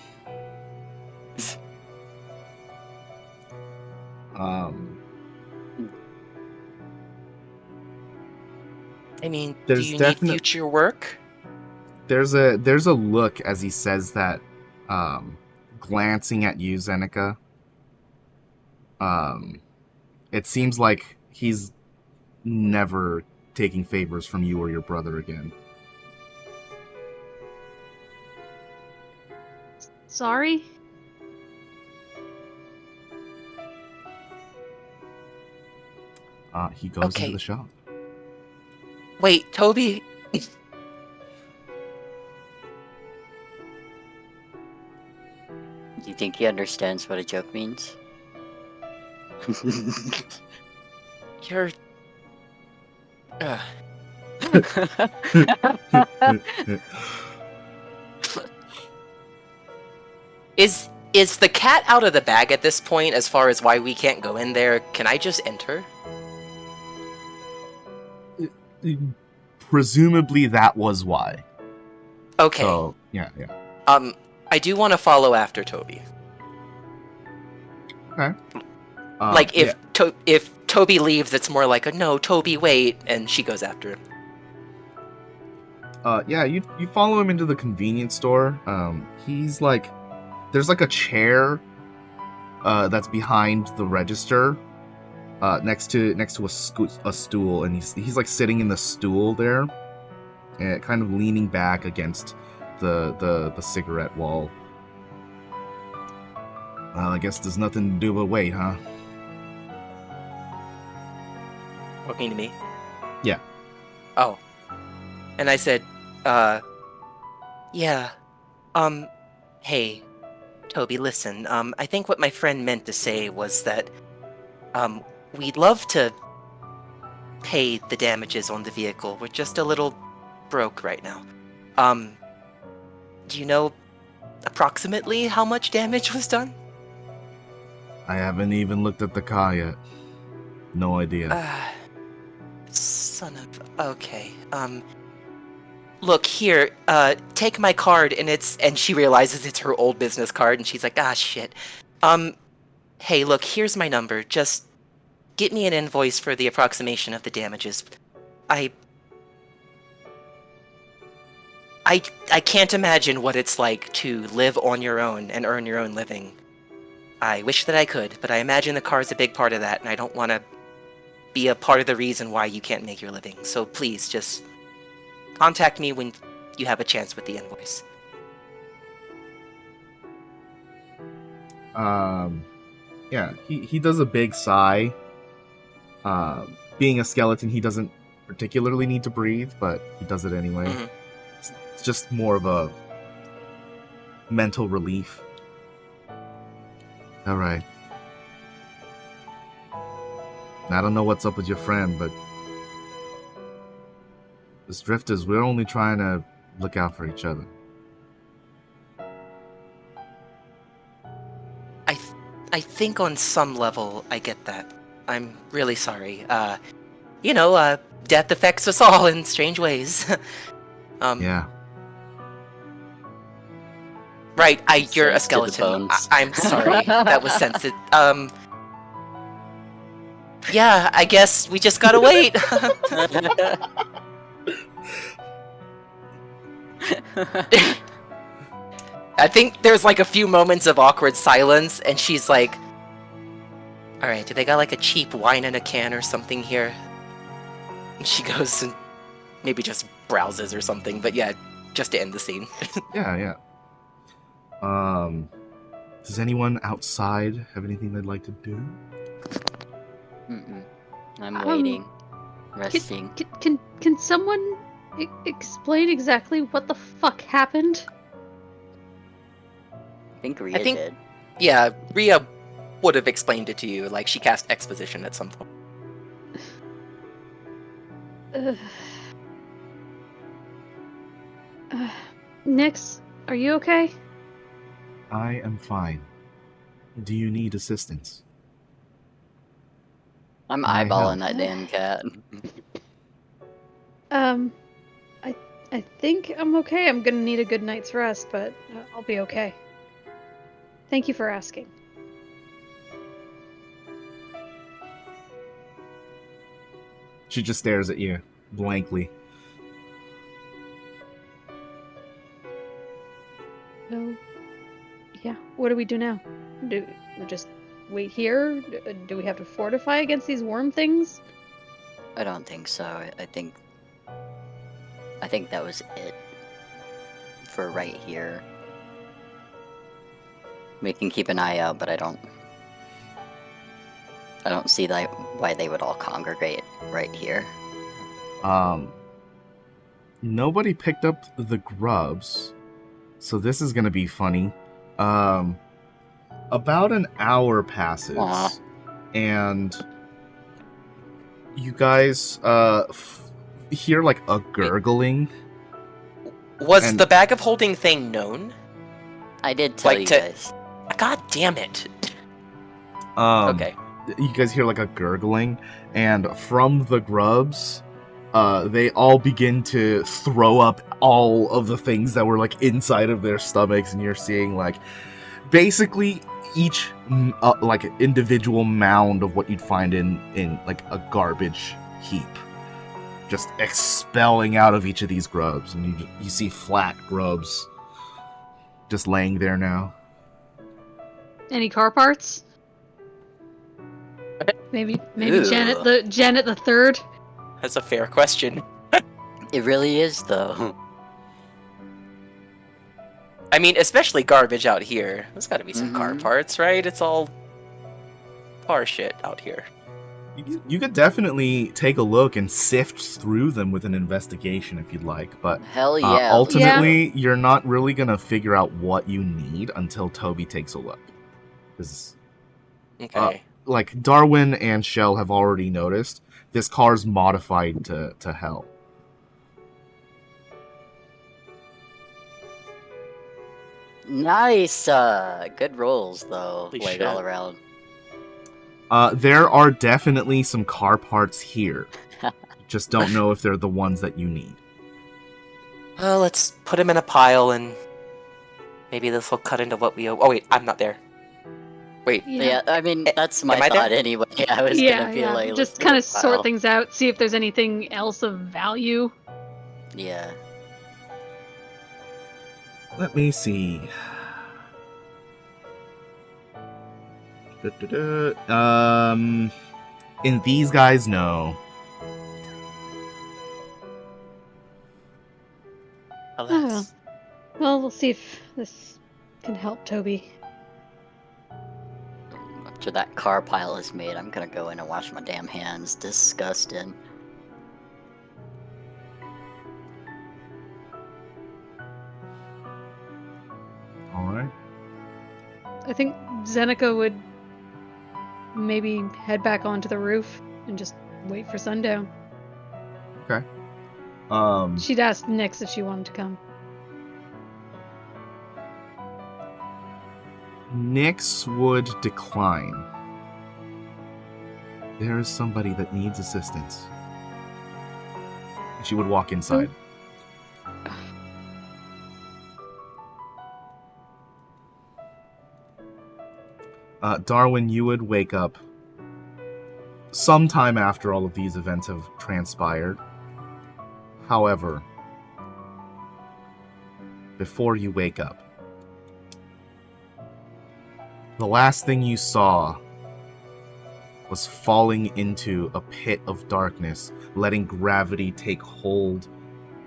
I mean, do There's you definite- need future work? There's a look as he says that, glancing at you, Zeneca. It seems like he's never taking favors from you or your brother again. Sorry? He goes Okay. into the shop. Wait, Toby. do you think he understands what a joke means? You're. Is the cat out of the bag at this point as far as why we can't go in there? Can I just enter? Presumably that was why. Okay. So, yeah. I do want to follow after Toby. Okay. Like if Toby leaves, it's more like a no, Toby, wait, and she goes after him. You follow him into the convenience store. He's like, there's like a chair that's behind the register, next to a stool, and he's like sitting in the stool there, and kind of leaning back against the cigarette wall. Well, I guess there's nothing to do but wait, huh? Talking to me? Yeah. Oh. And I said, yeah. Hey, Toby, listen, I think what my friend meant to say was that, we'd love to pay the damages on the vehicle. We're just a little broke right now. Do you know approximately how much damage was done? I haven't even looked at the car yet. No idea. Son of... Okay, look, here, take my card, and she realizes it's her old business card, and she's like, ah, shit. Hey, look, here's my number, just get me an invoice for the approximation of the damages. I can't imagine what it's like to live on your own and earn your own living. I wish that I could, but I imagine the car's a big part of that, and I don't want to be a part of the reason why you can't make your living. So please, just contact me when you have a chance with the invoice. Yeah, he does a big sigh. Being a skeleton, he doesn't particularly need to breathe, but he does it anyway. Mhm. It's just more of a mental relief. All right. I don't know what's up with your friend, but as drifters, we're only trying to look out for each other. I think on some level I get that. I'm really sorry. Death affects us all in strange ways. Yeah. Right, you're a Sensitive skeleton. bones. I'm sorry. That was sensitive. Yeah, I guess we just gotta wait. I think there's like a few moments of awkward silence, and she's like, "Alright, do they got like a cheap wine in a can or something here?" And she goes and maybe just browses or something, but yeah, just to end the scene. Yeah. Does anyone outside have anything they'd like to do? Mm-mm. I'm waiting, Can, resting. can someone explain exactly what the fuck happened? I think Ryia think- did. Yeah, Ryia would have explained it to you, like she cast exposition at some point. Nyx, are you okay? I am fine. Do you need assistance? I'm I eyeballing help. that damn cat. I think I'm okay. I'm gonna need a good night's rest, but I'll be okay. Thank you for asking. She just stares at you blankly. Well, yeah. What do we do now? Do we just wait here? Do we have to fortify against these worm things? I don't think so. I think that was it for right here. We can keep an eye out, but I don't see why they would all congregate right here. Nobody picked up the grubs, so this is gonna be funny. About an hour passes, Aw. and you guys hear like a gurgling. Was And- the bag of holding thing known? I did tell Like you to- guys. God damn it. Okay. Okay. You guys hear like a gurgling, and from the grubs, they all begin to throw up all of the things that were like inside of their stomachs, and you're seeing like basically each like individual mound of what you'd find in like a garbage heap, just expelling out of each of these grubs, and you see flat grubs just laying there now. Any car parts? Maybe Ew. Janet the Third. That's a fair question. It really is, though. I mean, especially garbage out here. There's gotta be some car Mhm. parts, right? It's all car shit out here. You could definitely take a look and sift through them with an investigation if you'd like, but Hell yeah. ultimately, you're not really gonna figure out what you need until Toby takes a look. Because, Okay. like, Darwin and Shell have already noticed, this car's modified to hell. Nice. Good rolls, though. Holy Like shit. all around. There are definitely some car parts here. Just don't know if they're the ones that you need. Well, let's put them in a pile and maybe this will cut into what we owe. Oh, wait, I'm not there. Wait, Yeah, I mean, that's my am I there? thought anyway. I was gonna be like, just let's do kind a of sort pile. things out, see if there's anything else of value. Yeah. Let me see. In these guys, no. oh, that's... Well, we'll see if this can help Toby. After that car pile is made, I'm gonna go in and wash my damn hands. Disgusting. All right. I think Zeneca would maybe head back onto the roof and just wait for sundown. She'd asked Nyx if she wanted to come. Nyx would decline. There is somebody that needs assistance. She would walk inside. Darwin, you would wake up sometime after all of these events have transpired. However, before you wake up. The last thing you saw was falling into a pit of darkness, letting gravity take hold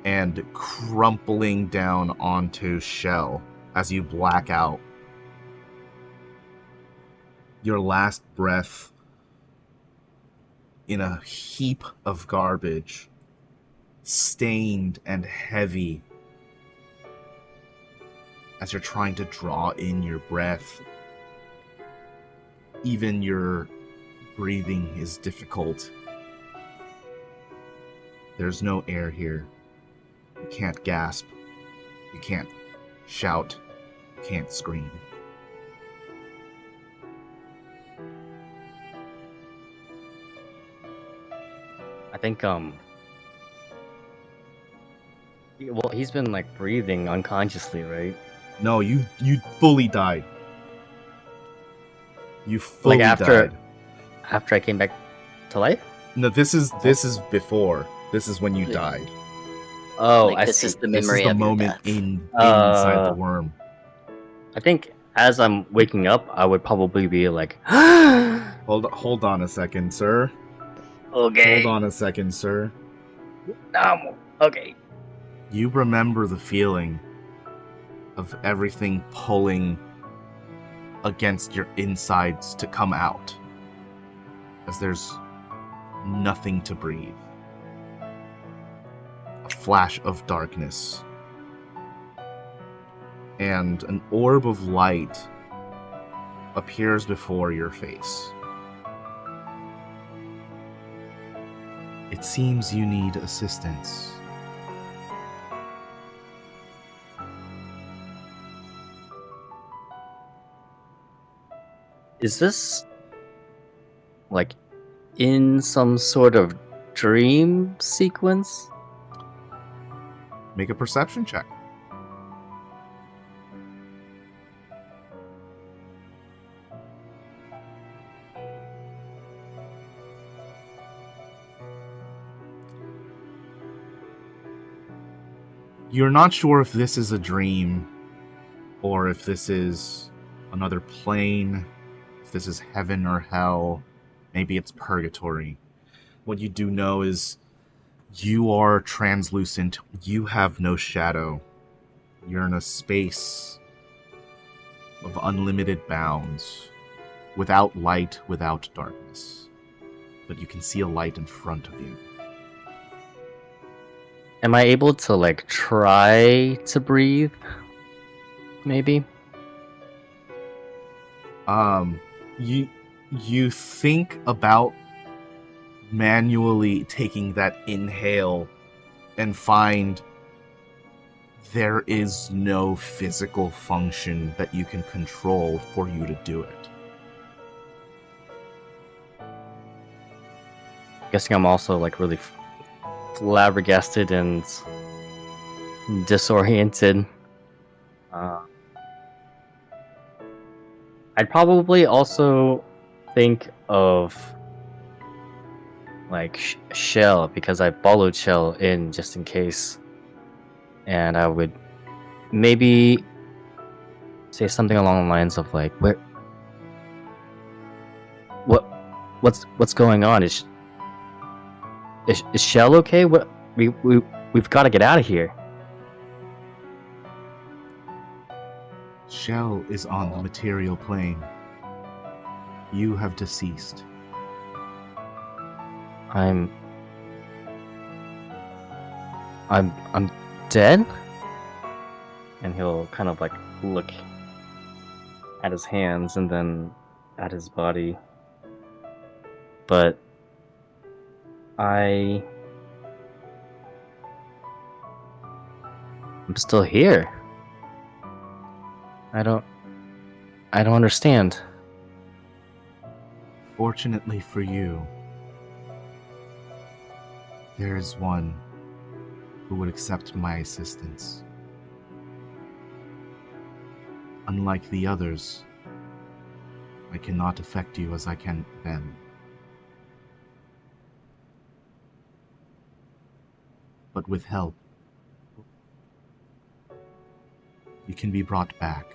and crumpling down onto Shell as you black out. Your last breath in a heap of garbage, stained and heavy, as you're trying to draw in your breath. Even your breathing is difficult. There's no air here. You can't gasp. You can't shout. You can't scream. I think, well, he's been, like, breathing unconsciously, right? No, you fully died. You fully Like, after- died. After I came back to life? No, this is before. This is when you died. Oh, Like, I this see. is the This is memory the of your moment death. inside the worm. I think as I'm waking up, I would probably be like, Hold on a second, sir. okay. Hold on a second, sir. Okay. You remember the feeling of everything pulling against your insides to come out, as there's nothing to breathe. A flash of darkness, and an orb of light appears before your face. It seems you need assistance. Is this, like, in some sort of dream sequence? Make a perception check. You're not sure if this is a dream, or if this is another plane, if this is heaven or hell, maybe it's purgatory. What you do know is you are translucent, you have no shadow. You're in a space of unlimited bounds, without light, without darkness. But you can see a light in front of you. Am I able to, like, try to breathe? Maybe? You think about manually taking that inhale and find there is no physical function that you can control for you to do it. Guessing I'm also, like, really flabbergasted and disoriented. I'd probably also think of, like, Shell, because I followed Shell in just in case. And I would maybe say something along the lines of, like, what's going on? Is Shell okay? We've got to get out of here. Shell is on the material plane. You have deceased. I'm dead? And he'll kind of, like, look at his hands and then at his body. But I'm still here. I don't understand. Fortunately for you, there is one who would accept my assistance. Unlike the others, I cannot affect you as I can them. But with help, You can be brought back.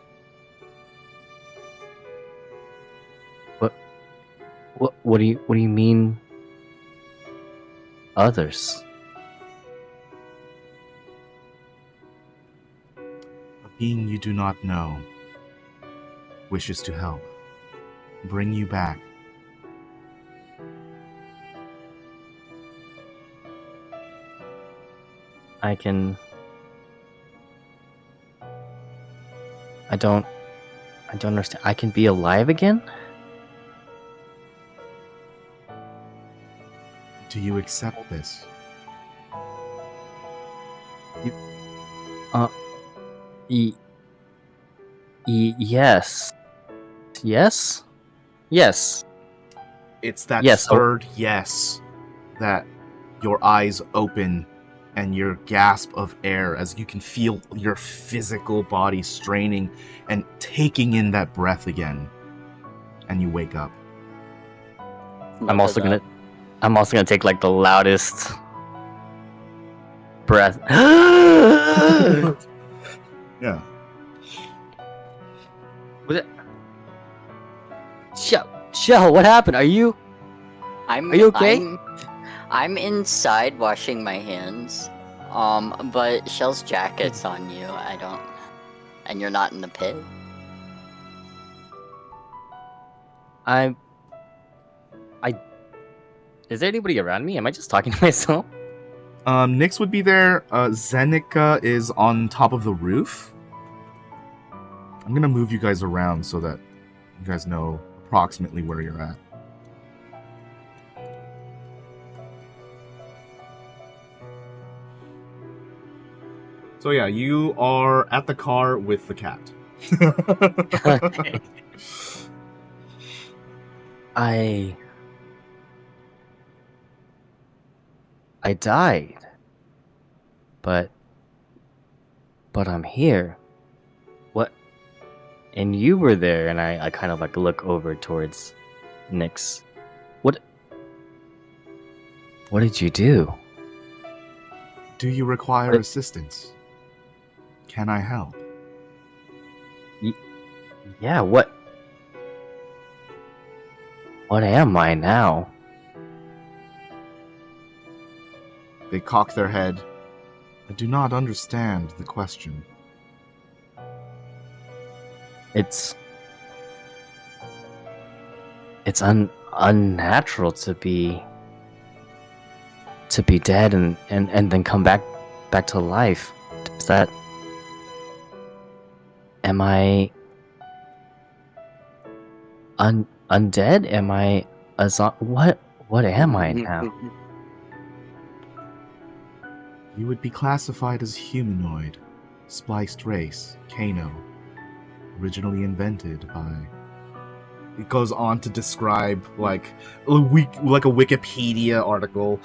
What do you mean? Others? A being you do not know wishes to help. Bring you back. I don't understand. I can be alive again? Do you accept this? Yes. Yes? Yes. It's that Yes, third yes that your eyes open and your gasp of air as you can feel your physical body straining and taking in that breath again. And you wake up. I'm also gonna take like the loudest breath. Yeah. Shell, what happened? Are you you okay? I'm inside washing my hands. But Shell's jacket's on you. And you're not in the pit. Is there anybody around me? Am I just talking to myself? Nyx would be there. Zenica is on top of the roof. I'm gonna move you guys around so that you guys know approximately where you're at. So yeah, you are at the car with the cat. Okay. I died. But I'm here. What? And you were there, and I kind of like look over towards Nyx. What did you do? Do you require assistance? Can I help? Yeah, what am I now? They cock their head. I do not understand the question. It's unnatural to be dead and then come back to life. Is that... Am I undead? Am I a what am I now? You would be classified as humanoid, spliced race, Kano, originally invented by... It goes on to describe like a Wikipedia article.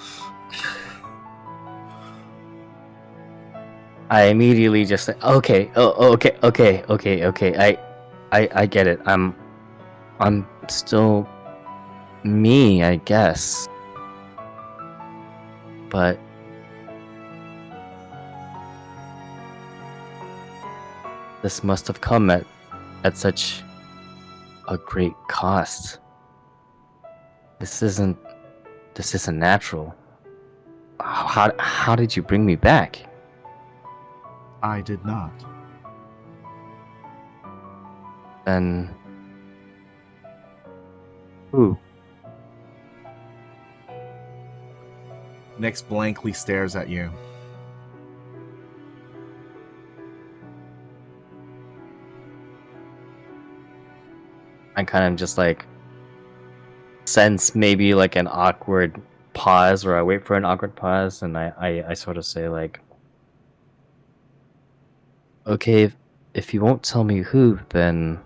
I immediately just like, okay, okay. I get it. I'm still me, I guess. But this must have come at such a great cost. This isn't natural. How did you bring me back? I did not. Then who? Nyx blankly stares at you. I kind of just like sense maybe like an awkward pause, or I wait for an awkward pause, and I sort of say like, okay, if you won't tell me who, then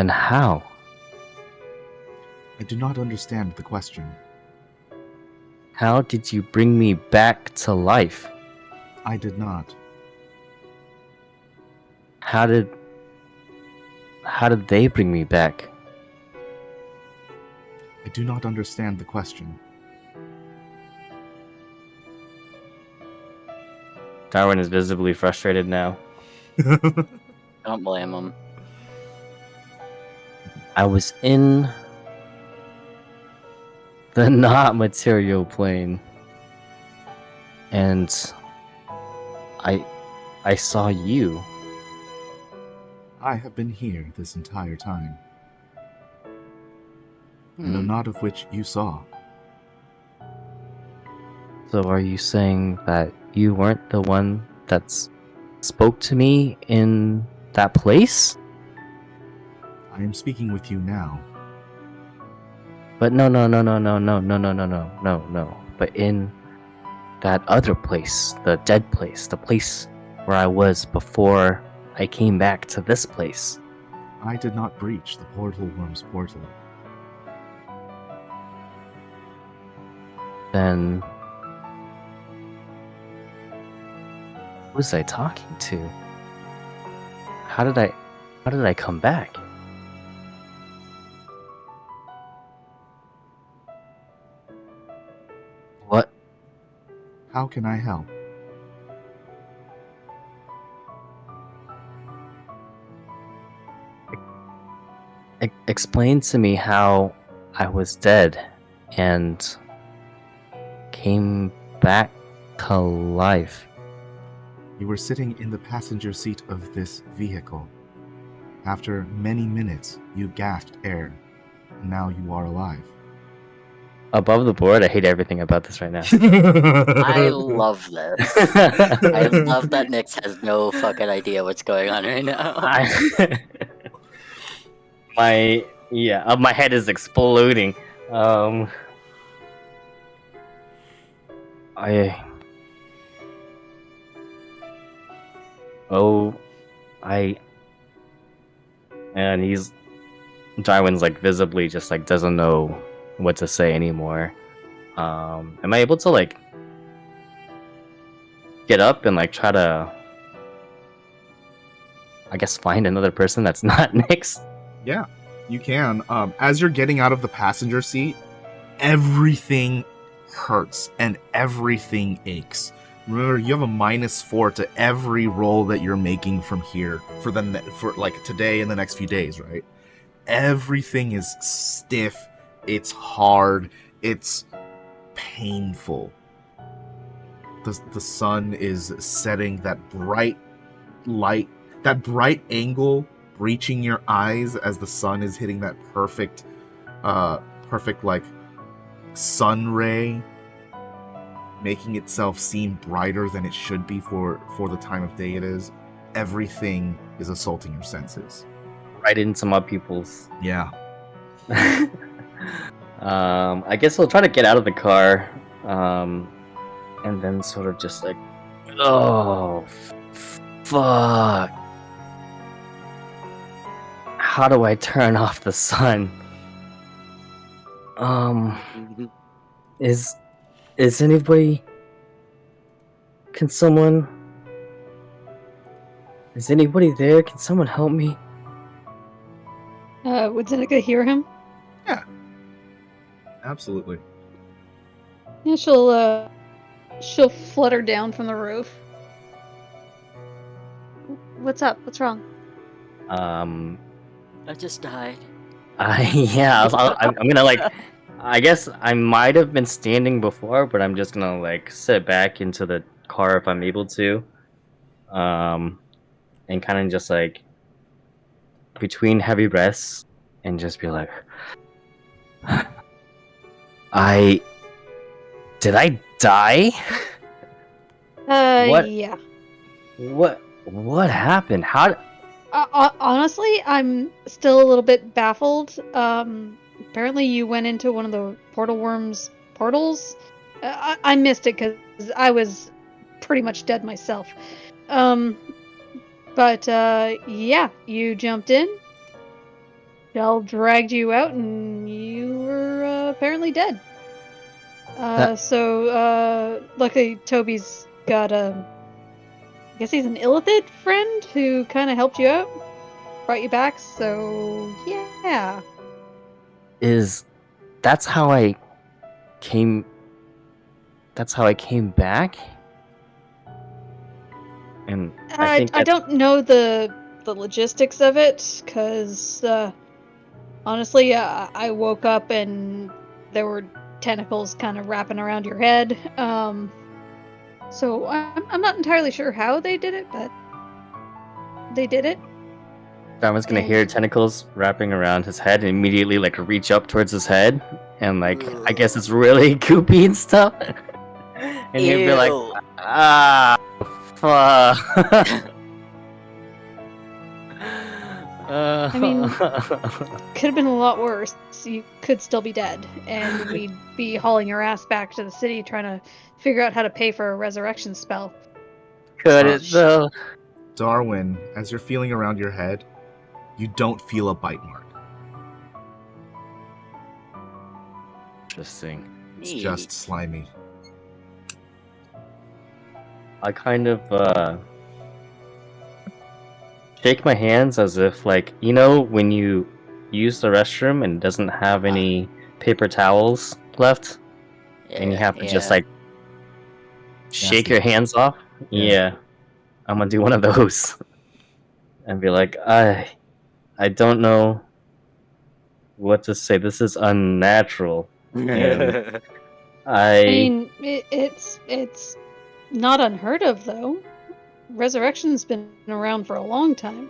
how? I do not understand the question. How did you bring me back to life? I did not. How did they bring me back? I do not understand the question. Darwin is visibly frustrated now. Don't blame him. I was in the not material plane, and I saw you. I have been here this entire time. I know not of which you saw. So are you saying that you weren't the one that spoke to me in that place? I am speaking with you now. But no. But in that other place, the dead place, the place where I was before I came back to this place. I did not breach the portal worm's portal. Then who was I talking to? How did I come back? What? How can I help? Explain to me how I was dead and came back to life. You were sitting in the passenger seat of this vehicle. After many minutes, you gasped air, and now you are alive. Above the board, I hate everything about this right now. I love this. I love that Nyx has no fucking idea what's going on right now. My head is exploding. And Darwin's like visibly just like doesn't know what to say anymore. Am I able to like get up and like try to, I guess, find another person that's not Nyx? Yeah, you can. As you're getting out of the passenger seat, everything hurts and everything aches. Remember, you have a -4 to every roll that you're making from here for like today and the next few days, right? Everything is stiff, it's hard, it's painful. The sun is setting, that bright light, that bright angle reaching your eyes as the sun is hitting that perfect like sun ray, making itself seem brighter than it should be for the time of day it is. Everything is assaulting your senses. Right into my pupils. Yeah. I guess I'll try to get out of the car, and then sort of just like, oh, fuck. How do I turn off the sun? Is anybody? Is anybody there? Can someone help me? Would Zeneca hear him? Yeah. Absolutely. Yeah, she'll flutter down from the roof. What's up? What's wrong? I just died. Yeah, I'm gonna like, I guess I might have been standing before, but I'm just gonna like sit back into the car if I'm able to, and kind of just like between heavy breaths and just be like, did I die? What? Yeah. What happened? How? Honestly, I'm still a little bit baffled. Apparently you went into one of the portal worm's portals. I missed it because I was pretty much dead myself. But yeah, you jumped in. Shell dragged you out, and you were apparently dead. So luckily Toby's got I guess he's an illithid friend who kind of helped you out, brought you back. So yeah. That's how I came back? And I think that don't know the logistics of it, because honestly, I woke up and there were tentacles kind of wrapping around your head. So I'm not entirely sure how they did it, but they did it. Darwin's gonna hear tentacles wrapping around his head and immediately like reach up towards his head, and like I guess it's really goopy and stuff. And he'll be like, Ew. ah, fuck. I mean, could have been a lot worse. You could still be dead, and we'd be hauling your ass back to the city trying to figure out how to pay for a resurrection spell. could it though? Darwin, as you're feeling around your head, you don't feel a bite mark. Interesting. It's just slimy. I kind of shake my hands as if like, you know, when you use the restroom and it doesn't have any paper towels left, and you have to just like shake Nasty. your hands off. Yeah. Yeah, I'm gonna do one of those and be like, I don't know what to say. This is unnatural. And I mean, it's not unheard of, though. Resurrection's been around for a long time.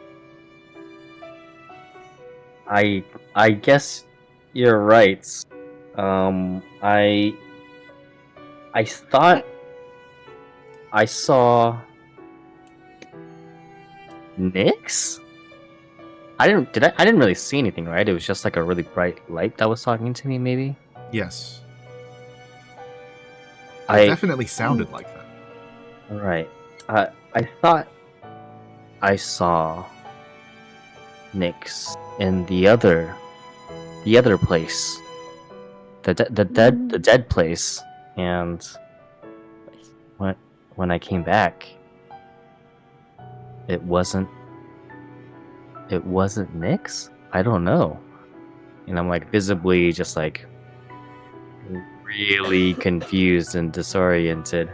I guess you're right. I thought I saw Nyx? I didn't really see anything, right? It was just like a really bright light that was talking to me, maybe. Yes. It I definitely sounded like that. Right. I thought I saw Nyx in the other place, the dead place, and when I came back, it wasn't Nyx. I don't know, and I'm like visibly just like really confused and disoriented.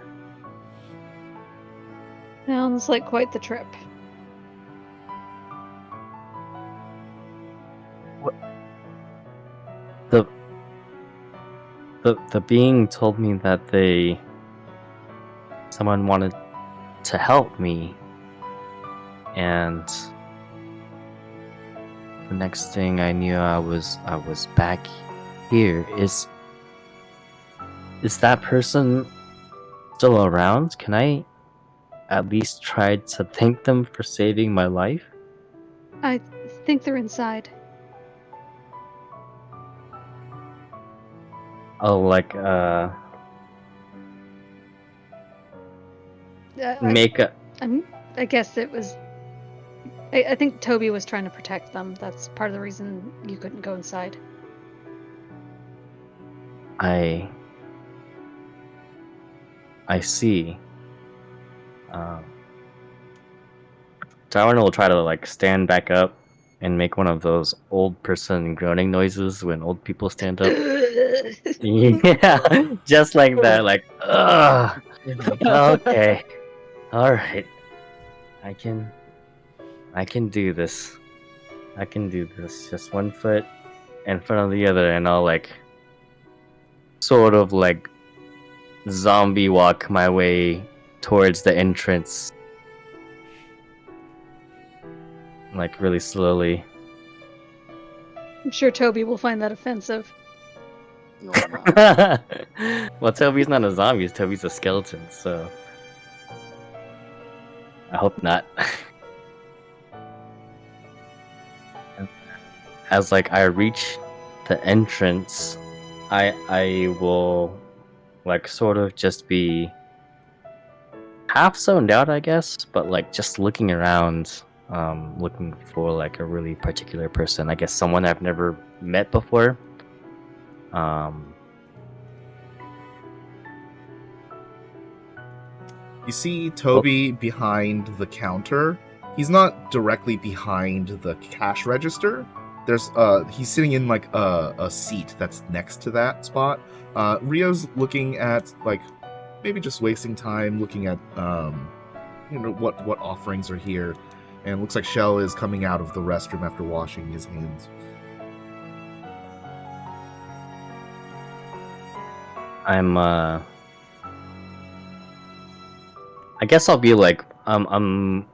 Sounds like quite the trip. The being told me that someone wanted to help me, and the next thing I knew, I was back here. Is that person still around? Can I at least try to thank them for saving my life? I think they're inside. Oh, like make a. I guess it was. I think Toby was trying to protect them. That's part of the reason you couldn't go inside. I see. Darwin will try to like stand back up and make one of those old person groaning noises when old people stand up. Yeah, just like that. Like, ugh. Okay, all right. I can do this. I can do this. Just one foot in front of the other, and I'll like sort of like zombie walk my way towards the entrance, like really slowly. I'm sure Toby will find that offensive. Well, Toby's not a zombie. Toby's a skeleton, so I hope not. As like I reach the entrance, I will like sort of just be half zoned out, I guess, but like just looking around, looking for like a really particular person. I guess someone I've never met before. You see Toby behind the counter. He's not directly behind the cash register. There's he's sitting in like a seat that's next to that spot. Rio's looking at like maybe just wasting time looking at what offerings are here. And it looks like Shell is coming out of the restroom after washing his hands. I guess I'll be like, I'm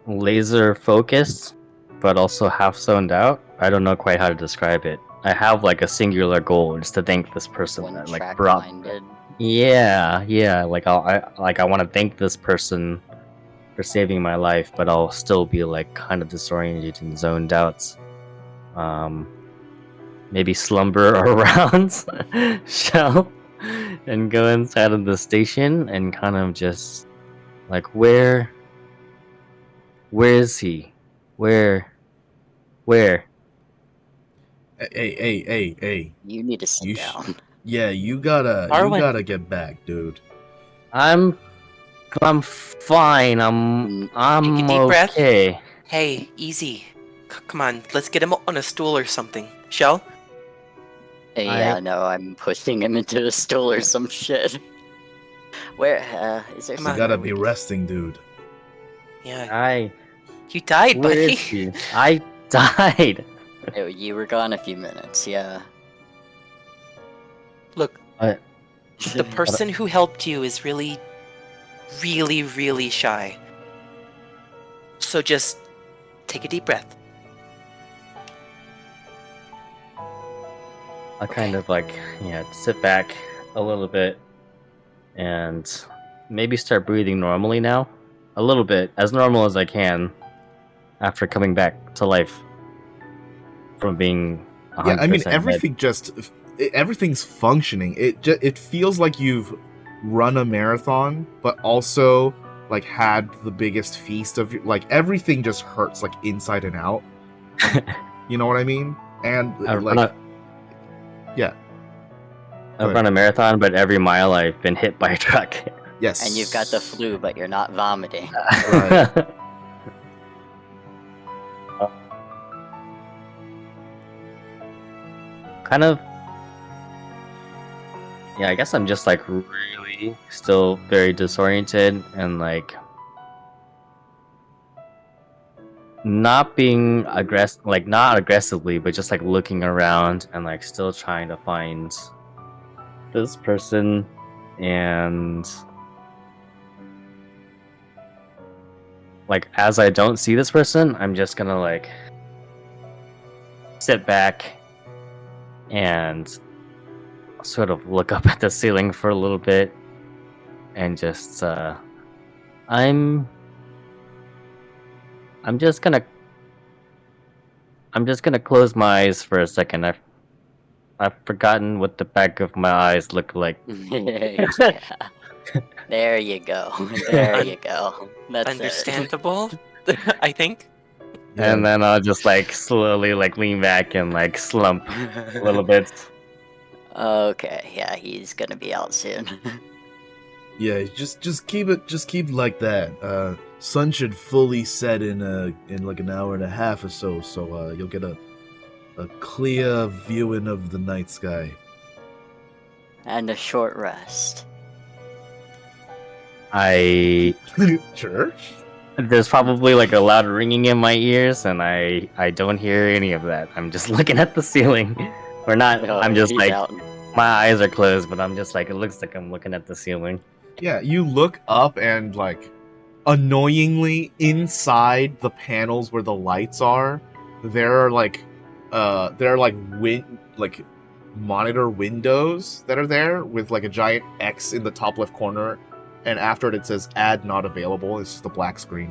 laser focused, but also half zoned out. I don't know quite how to describe it. I have like a singular goal, just to thank this person that like brought. One-track-minded. Yeah. Like I want to thank this person for saving my life, but I'll still be like kind of disoriented and zoned out. Maybe slumber around Shell and go inside of the station and kind of just like where is he? Where? Hey. You need to sit You down. Yeah, you gotta get back, dude. I'm fine. I'm Take a deep breath. okay. Hey, easy. Come on, let's get him on a stool or something. Shell? Yeah, no, I'm pushing him into a stool or some shit. Where, is there Come You on. gotta be resting, dude. Yeah. You died, Where buddy. is he? I died. You were gone a few minutes, yeah. Look, What? the person who helped you is really, really, really shy. So just take a deep breath. I kind of like, sit back a little bit and maybe start breathing normally now. A little bit, as normal as I can after coming back to life from being 100% Yeah, I mean dead. everything's functioning. It feels like you've run a marathon, but also like had the biggest feast of like everything just hurts like inside and out. You know what I mean? And I've run a marathon, but every mile I've been hit by a truck. Yes. And you've got the flu, but you're not vomiting. Right. Kind of. Yeah, I guess I'm just like really still very disoriented and like not being aggressive, like not aggressively, but just like looking around and like still trying to find this person. And like as I don't see this person, I'm just gonna like sit back and sort of look up at the ceiling for a little bit and just I'm just gonna close my eyes for a second. I've forgotten what the back of my eyes look like. Yeah. There you go. There you go. That's Understandable, I think. Yeah. And then I'll just like slowly like lean back and like slump a little bit. Okay, yeah, he's gonna be out soon. Yeah, just keep it like that. Sun should fully set in like an hour and a half or so, you'll get a clear viewing of the night sky. And a short rest. Sure. There's probably like a loud ringing in my ears, and I don't hear any of that. I'm just looking at the ceiling. Or not. Oh, I'm just he's like out. my eyes are closed, but I'm just like it looks like I'm looking at the ceiling. Yeah, you look up and like annoyingly inside the panels where the lights are, there are like monitor windows that are there with like a giant X in the top left corner, and after it says "Ad not available." It's just a black screen.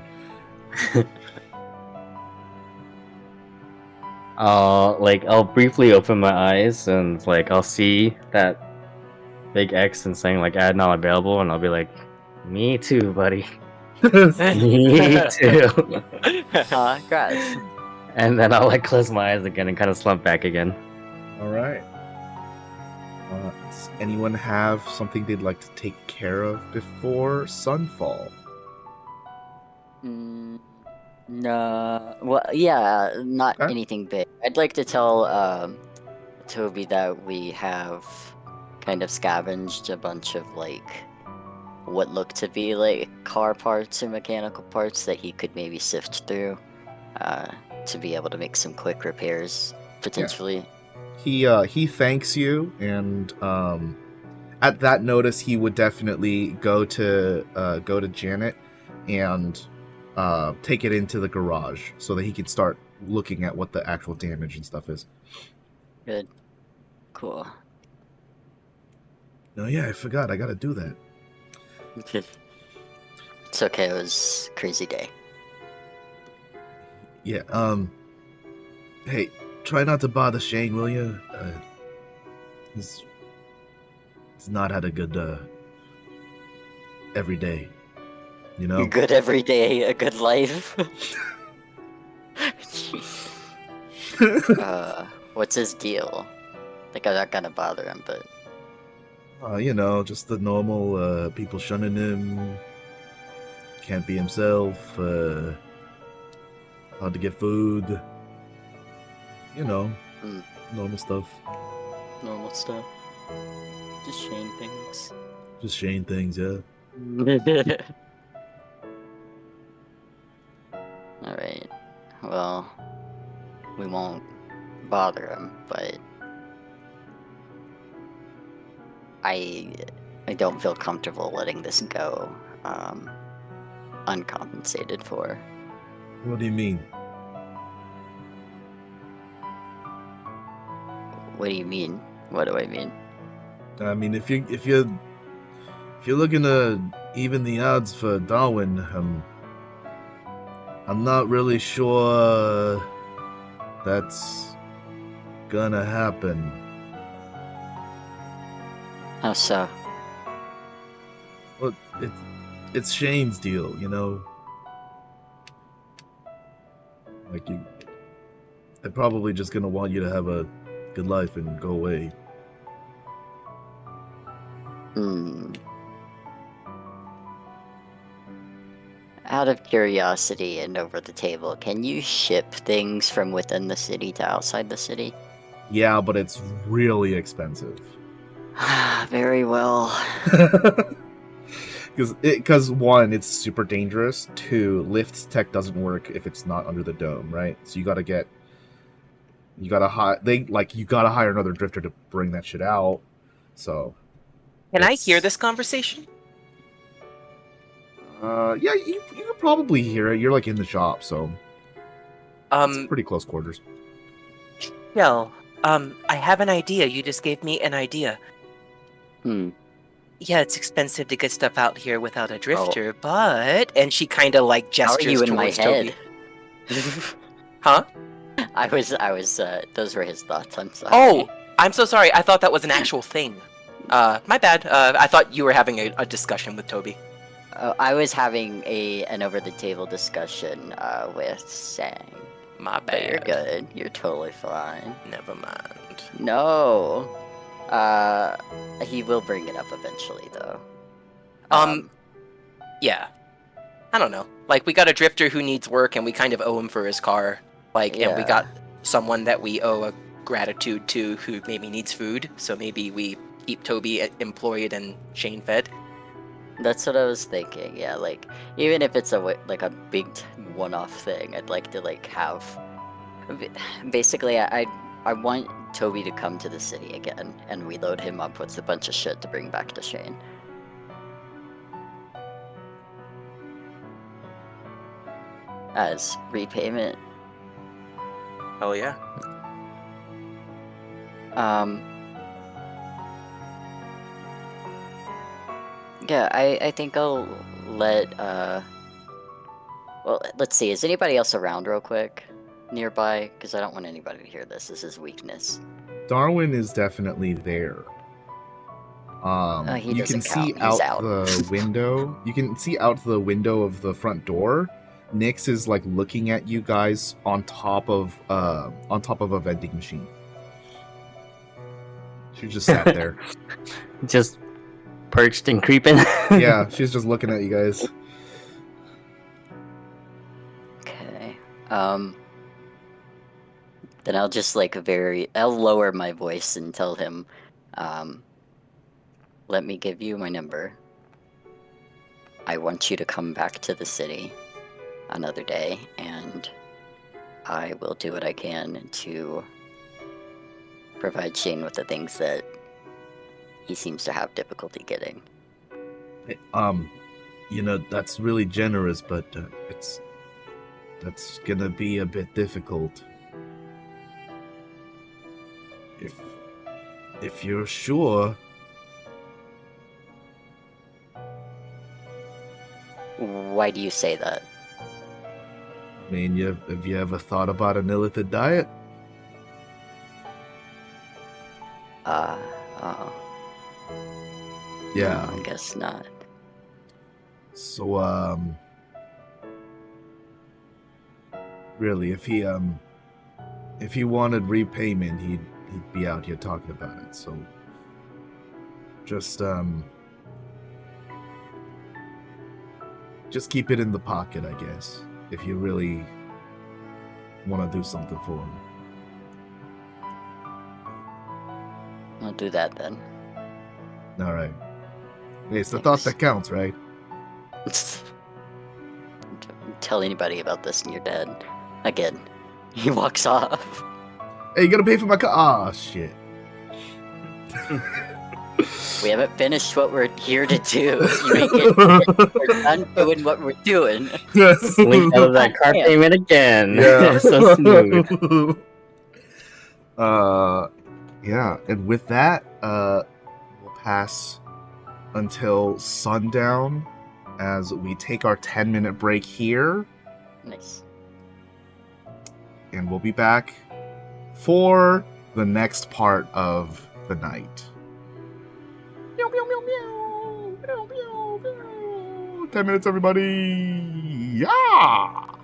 I'll briefly open my eyes and like I'll see that big X and saying like "Ad not available," and I'll be like, "Me too, buddy. Me too." Guys. And then I'll like close my eyes again and kind of slump back again. All right. Does anyone have something they'd like to take care of before sunfall? No. Well, yeah, not Okay. anything big. I'd like to tell Toby that we have kind of scavenged a bunch of like what look to be like car parts or mechanical parts that he could maybe sift through to be able to make some quick repairs potentially. He thanks you, and at that notice, he would definitely go to Janet and take it into the garage so that he could start looking at what the actual damage and stuff is. Good. Cool. Oh yeah, I forgot. I gotta do that. It's okay, it was a crazy day. Yeah. Hey, try not to bother Shane, will you? He's not had a good every day. You know. Good every day, a good life. What's his deal? Like, I'm not gonna bother him, but You know, just the normal people shunning him. Can't be himself. Hard to get food. You know, normal stuff. normal stuff. Just Shane things. Just Shane things, yeah. Alright. Well, we won't bother him, but I don't feel comfortable letting this go uncompensated for. What do you mean? What do you mean? What do I mean? I mean, if you're looking to even the odds for Darwin, I'm not really sure that's gonna happen. How so? Well, it's Shane's deal, you know. Like they're probably just gonna want you to have a good life and go away. Out of curiosity and over the table, can you ship things from within the city to outside the city? Yeah, but it's really expensive. Very well. Because one, it's super dangerous. Two, lift tech doesn't work if it's not under the dome, right? So you gotta hire another drifter to bring that shit out. So Can I hear this conversation? yeah, you could probably hear it. You're like in the shop, so it's pretty close quarters. No. I have an idea. You just gave me an idea. Yeah, it's expensive to get stuff out here without a drifter, but... And she kind of like How are gestures you in my towards head? Toby. Huh? I was, those were his thoughts, I'm sorry. Oh, I'm so sorry. I thought that was an actual thing. My bad. I thought you were having a discussion with Toby. I was having an over-the-table discussion with Sang. My But you're bad. good. You're totally fine. Never mind. No. He will bring it up eventually, though. Yeah. I don't know. Like, we got a drifter who needs work, and we kind of owe him for his car. Like, and we Yeah. got someone that we owe a gratitude to who maybe needs food, so maybe we keep Toby employed and Shane fed. That's what I was thinking. Yeah, like even if it's a big one-off thing, I'd like to have. Basically, I want Toby to come to the city again, and we load him up with a bunch of shit to bring back to Shane. As repayment. Oh, yeah. Yeah, I think I'll let, well, let's see, is anybody else around real quick? Nearby? Because I don't want anybody to hear this. This is weakness. Darwin is definitely there. He You doesn't can see count. He's out out. the window. You can see out the window of the front door. Nyx is like looking at you guys on top of a vending machine. She just sat there. Just perched and creeping. Yeah, she's just looking at you guys. Okay. Then I'll just I'll lower my voice and tell him, let me give you my number. I want you to come back to the city another day, and I will do what I can to provide Shane with the things that he seems to have difficulty getting. That's really generous, but that's gonna be a bit difficult. If you're sure. Why do you say that? I mean, have you ever thought about an illithid diet? Yeah. No, I guess not. So, really, if he wanted repayment, he'd be out here talking about it. So, just keep it in the pocket, I guess, if you really want to do something for him. I'll do that then. All right. Hey, it's the thought that counts, right? Don't tell anybody about this and you're dead. Again. He walks off. Hey, you gotta pay for my car. Ah, shit. We haven't finished what we're here to do. You make it. We're done doing what we're doing. Slink out of that car Damn. payment again. Yeah. So smooth. Yeah, and with that, we'll pass until sundown as we take our 10-minute break here, Nice. and we'll be back for the next part of the night. 10 minutes, everybody! Yeah!